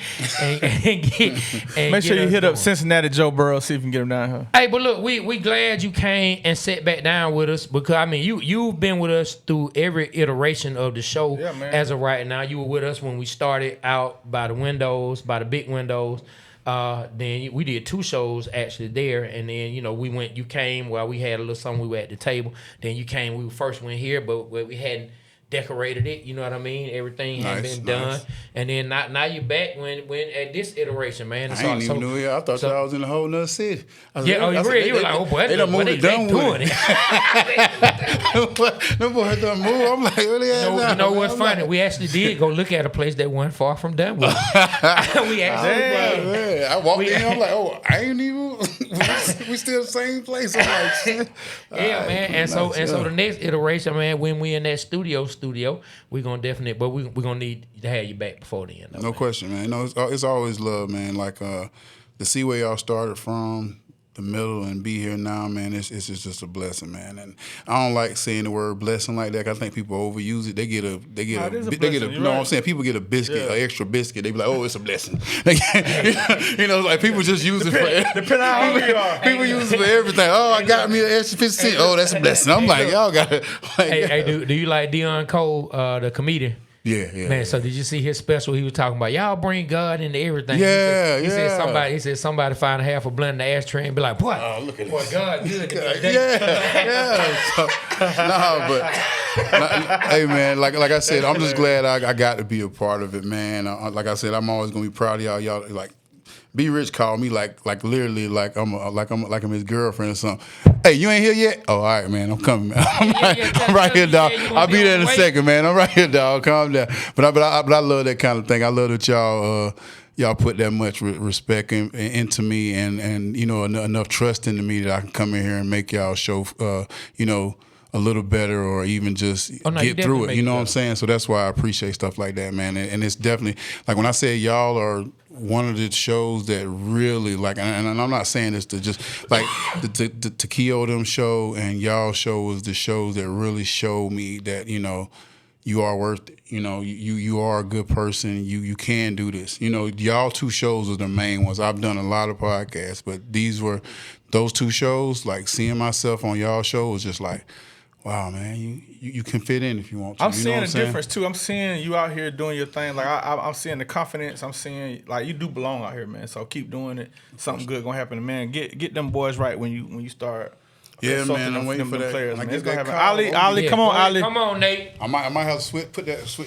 and make sure you hit up Cincinnati Joe Burrow, see if you can get him down here. Hey, but look, we glad you came and sat back down with us because I mean you've been with us through every iteration of the show as of right now. You were with us when we started out by the big windows. Then we did 2 shows actually there, and then you came while we had a little something. We were at the table. Then you came. We first went here, but we hadn't decorated it. You know what I mean? Everything had been done, nice. and then now you're back when at this iteration, man. I ain't even knew it. I thought y'all was in a whole nother city. You were like, oh boy, they done moved they done doing with it. Them boys done moved. I'm like, really? You know what's funny? We actually did go look at a place that wasn't far from Dunwoody. We actually did. I walked in. I'm like, oh, I ain't even. We still the same place. I'm like, shit. Yeah, man. And so the next iteration, man, when we in that studio, we gonna definitely, but we gonna need to have you back before then. No question, man. No, it's always love, man. Like to see where y'all started from, the middle, and be here now, man. It's just a blessing, man. And I don't like saying the word blessing like that. I think people overuse it. They get a. You know what I'm saying? People get a biscuit, an extra biscuit. They be like, oh, it's a blessing. You know, like people just use it for. Depending on who you are. People use it for everything. Oh, I got me an extra 50 cents. Oh, that's a blessing. I'm like, y'all got it. Like, hey, do you like Deion Cole, the comedian? Yeah. Man, so did you see his special? He was talking about y'all bring God into everything. Yeah, he said somebody find a half a blunt in the ashtray and be like, boy, look at boy, this. God good. So, hey man, like I said, I'm just glad I got to be a part of it, man. Like I said, I'm always gonna be proud of y'all. Y'all like. B Rich called me like literally like I'm his girlfriend or something. Hey, you ain't here yet? Oh, all right, man. I'm coming, man. I'm right here, dog. I'll be there in a second, man. I'm right here, dog. Calm down. But I love that kind of thing. I love that y'all put that much respect into me and you know enough trust into me that I can come in here and make y'all show you know a little better or even just get through it. You know what I'm saying? So that's why I appreciate stuff like that, man. And it's definitely like when I say y'all are one of the shows that really like, and I'm not saying this to just like the Keo them show and y'all show was the shows that really showed me that you know you are worth it. You know you are a good person. You can do this. You know y'all two shows are the main ones. I've done a lot of podcasts, but those two shows. Like seeing myself on y'all show was just like. Wow, man, you can fit in if you want to. I'm seeing a difference too. I'm seeing you out here doing your thing. Like I'm seeing the confidence. I'm seeing like you do belong out here, man. So keep doing it. Something good gonna happen, man. Get them boys right when you start. Yeah, man. I'm waiting for that. Players, man. It's gonna happen. Ali, come on, Ali. Come on, Nate. I might have to switch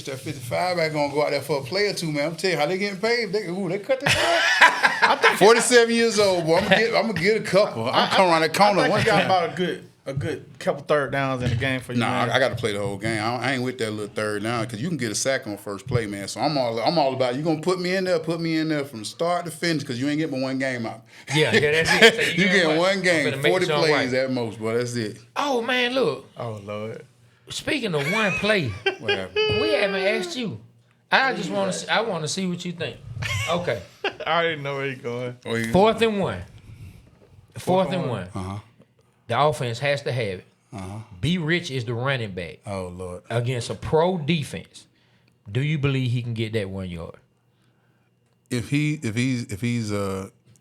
that 55 back on. Go out there for a play or two, man. I'm telling you how they getting paid. They cut that. I think 47 years old, boy. I'm gonna get a couple. I'm coming around that corner. I think you got about a good couple third downs in the game for you. Nah, man. I got to play the whole game. I ain't with that little third down because you can get a sack on first play, man. So I'm all about you gonna put me in there from start to finish because you ain't getting but one game out. Yeah, that's it. So you getting one game, 40 plays right. at most, boy. That's it. Oh man, look. Oh Lord. Speaking of one play, What happened? we haven't asked you. I want to see what you think. Okay. I already know where you're going. 4th and 1. 4th and 1. Uh-huh. The offense has to have it. B Rich is the running back. Oh Lord. Against a pro defense. Do you believe he can get that 1 yard? If he's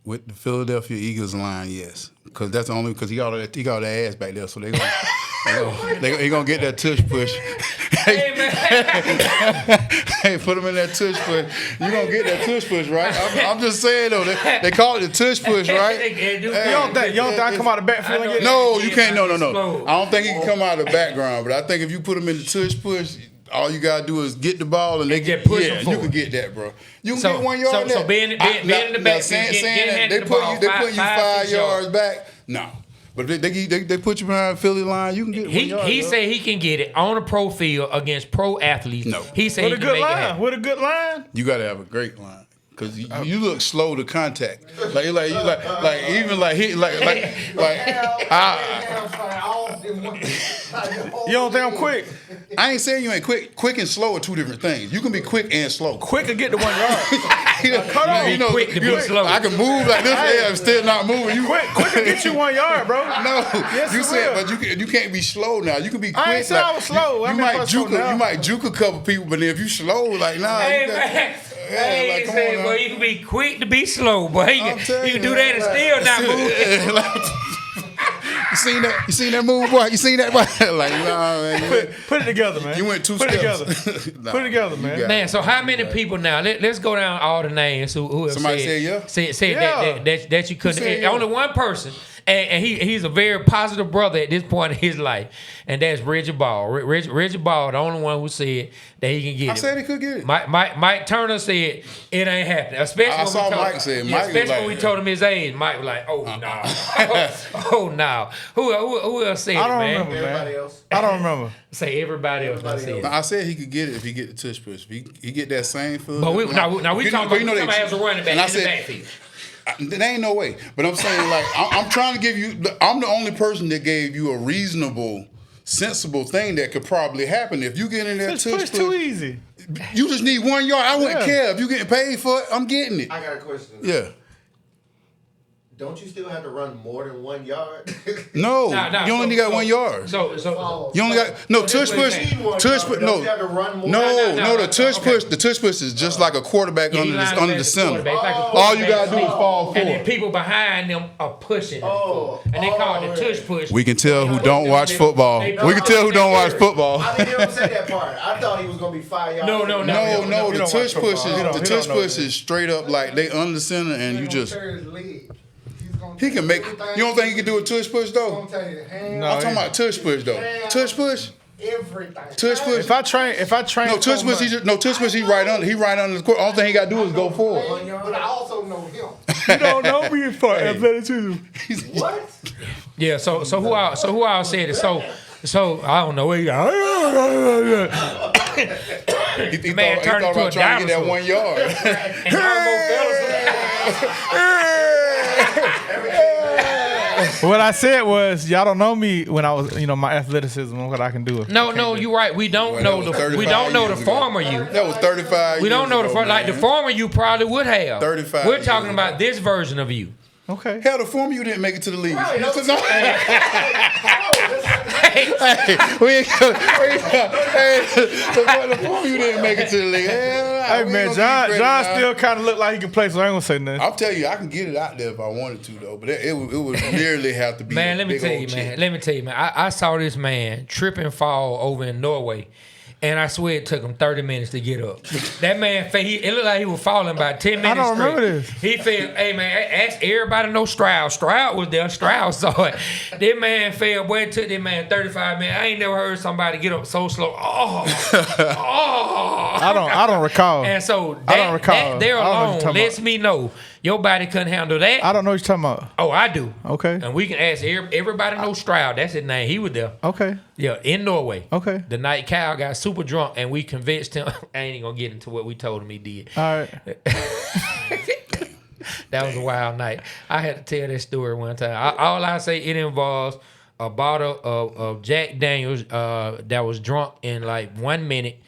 with the Philadelphia Eagles line, yes, because that's only because he got the ass back there, so they gonna get that tush push. Hey man. Hey, put him in that tush push. You gonna get that tush push, right? I'm just saying though, they call it the tush push, right? You don't think I come out of the backfield and get No, you can't. No. I don't think he can come out of the background, but I think if you put him in the tush push. All you gotta do is get the ball and they get push you can get that, bro. You can So- get 1 yard. so being in the back, saying getting they the put ball you 5 6 yards back. No, but they put you behind Philly line. You can get 1 yard. He said he can get it on a pro field against pro athletes. No. He said with he a can good make it line. happen. With a good line. You gotta have a great line. Cause you look slow to contact, like even You don't think I'm quick? I ain't saying you ain't quick. Quick and slow are two different things. You can be quick and slow. Quick to get to 1 yard. Cut off. Quick to be slow. I can move like this. I'm still not moving. You quick to get you 1 yard, bro. No, Yes, you it said, will. but you can't be slow now. You can be quick. I ain't said I was slow. You I'm might not slow juke. now. You might juke a couple people, but if you slow, like nah. Hey you got- man. Yeah, Hey, like, he come said, on boy, now. you can be quick to be slow, boy. You I'm telling can do you, that and still not move. You seen that? You seen that move, boy? You seen that, boy? Like, nah, man. Put it together, man. You went 2 Put steps. it together. Nah, Put it together, you man. got it. Man, so how many people now? Let's go down all the names who have Somebody said said yeah? said Yeah. that you couldn't. said yeah? Only one person, and he's a very positive brother at this point in his life, and that's Reggie Ball. Reggie Ball, the only one who said that he can get it. I said he could get it. Mike Turner said it ain't happening. Especially when we told him his age. Mike was like, "Oh no, oh no." Who else said it, man? Remember, everybody else. I don't remember. Say everybody else. I said he could get it if he get the tush push. If he get that same feel. But we talking about as a running back in the backfield. There ain't no way. But I'm saying, like, I'm trying to give you. I'm the only person that gave you a reasonable, sensible thing that could probably happen if you get in that tush push. Too easy. You just need 1 yard. I wouldn't care if you getting paid for it. I'm getting it. I got a question. Yeah. Don't you still have to run more than 1 yard? No, you only got 1 yard. So you only got tush push. Tush push. No, the tush push. The tush push is just like a quarterback under the center. All you gotta do is fall forward. And then people behind them are pushing. And they call it the tush push. We can tell who don't watch football. We can tell who don't watch football. I didn't even say that part. I thought he was gonna be 5 yards. No. The tush push is straight up like they under the center and you just. He can make. You don't think he can do a tush push though? I'm talking about tush push though. Tush push. Everything. Tush push. If I train. No tush push. Tush push. He right under. He right under the court. All thing he got to do is go forward. But I also know him. You don't know me for athleticism. What? Yeah. So who I said it? So I don't know where you got. He thought about trying to get that 1 yard. And almost What I said was, y'all don't know me when I was, my athleticism and what I can do. No, you're right. We don't know the former you. That was 35. We don't know the former you probably would have. 35. We're talking about this version of you. Okay. Hell, the former you didn't make it to the league. Right, The former you didn't make it to the league. Hey man, John still kind of look like he can play, so I ain't gonna say nothing. I'll tell you, I can get it out there if I wanted to, though. But it would nearly have to be. Man, let me tell you, man. I saw this man trip and fall over in Norway. And I swear it took him 30 minutes to get up. That man, it looked like he was falling about 10 minutes I don't remember this. He fell, hey man, ask everybody know Stroud. Stroud was there. Stroud saw it. That man fell, boy, it took that man 35 minutes. I ain't never heard somebody get up so slow. I don't recall. And so I don't recall. That there alone lets me know your body couldn't handle that. I don't know what you're talking about. Oh, I do. Okay. And we can ask everybody know Stroud. That's his name. He was there. Okay. Yeah, in Norway. Okay. The night Kyle got super drunk and we convinced him. I ain't even gonna get into what we told him he did. All right. That was a wild night. I had to tell that story one time. All I say, it involves a bottle of Jack Daniels that was drunk in like 1 minute.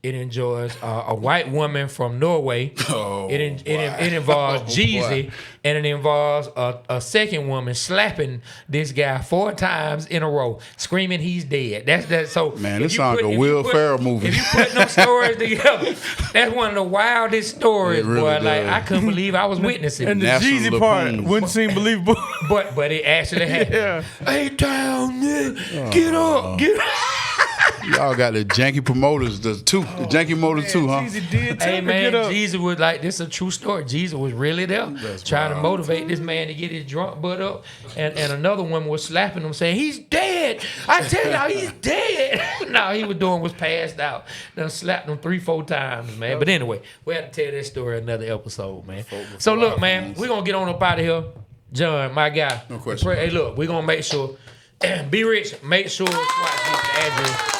It enjoys a white woman from Norway. It involves Jeezy, and it involves a second woman slapping this guy 4 times in a row, screaming he's dead. That's so. Man, this sounds like a Will Ferrell movie. If you put them stories together, that's one of the wildest stories, really boy. does. Like I couldn't believe I was witnessing. And the National Jeezy part Lampoons. wouldn't seem believable. but it actually happened. Yeah. Hey, down there, get up. Y'all got the janky promoters, the janky motors too, huh? Jeezy did Hey man, get up. Jesus was like, this is a true story. Jesus was really there, trying to motivate this man to get his drunk butt up, and another woman was slapping him, saying, "He's dead. I tell y'all, he's dead." No, he was doing was passed out. Done slapped him 3-4 times, man. But anyway, we had to tell that story another episode, man. So look, man, we're gonna get on up out of here. John, my guy. No question. Hey, look, we're gonna make sure. Be rich. Make sure Swatch gets the address.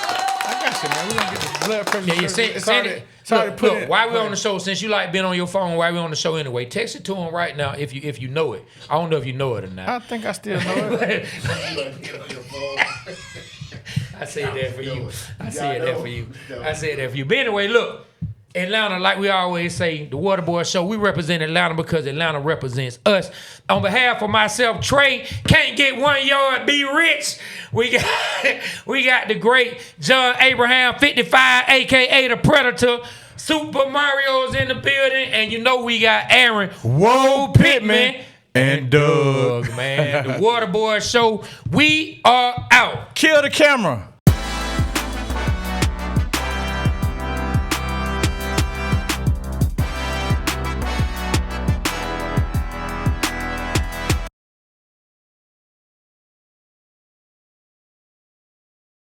Man, we gonna get the blood pressure. Yeah, send it. Look, while we're on the show, since you like being on your phone, while we're on the show anyway, text it to him right now if you know it. I don't know if you know it or not. I think I still know it. I said that for you. I said that for you. But anyway, look. Atlanta, like we always say, the Waterboyz Show, we represent Atlanta because Atlanta represents us. On behalf of myself, Trey, can't get 1 yard, be rich. We got the great John Abraham 55, a.k.a. the Predator. Super Mario's in the building. And you know we got Aaron Whoa Pittman and Doug, man. The Waterboyz Show, we are out. Kill the camera.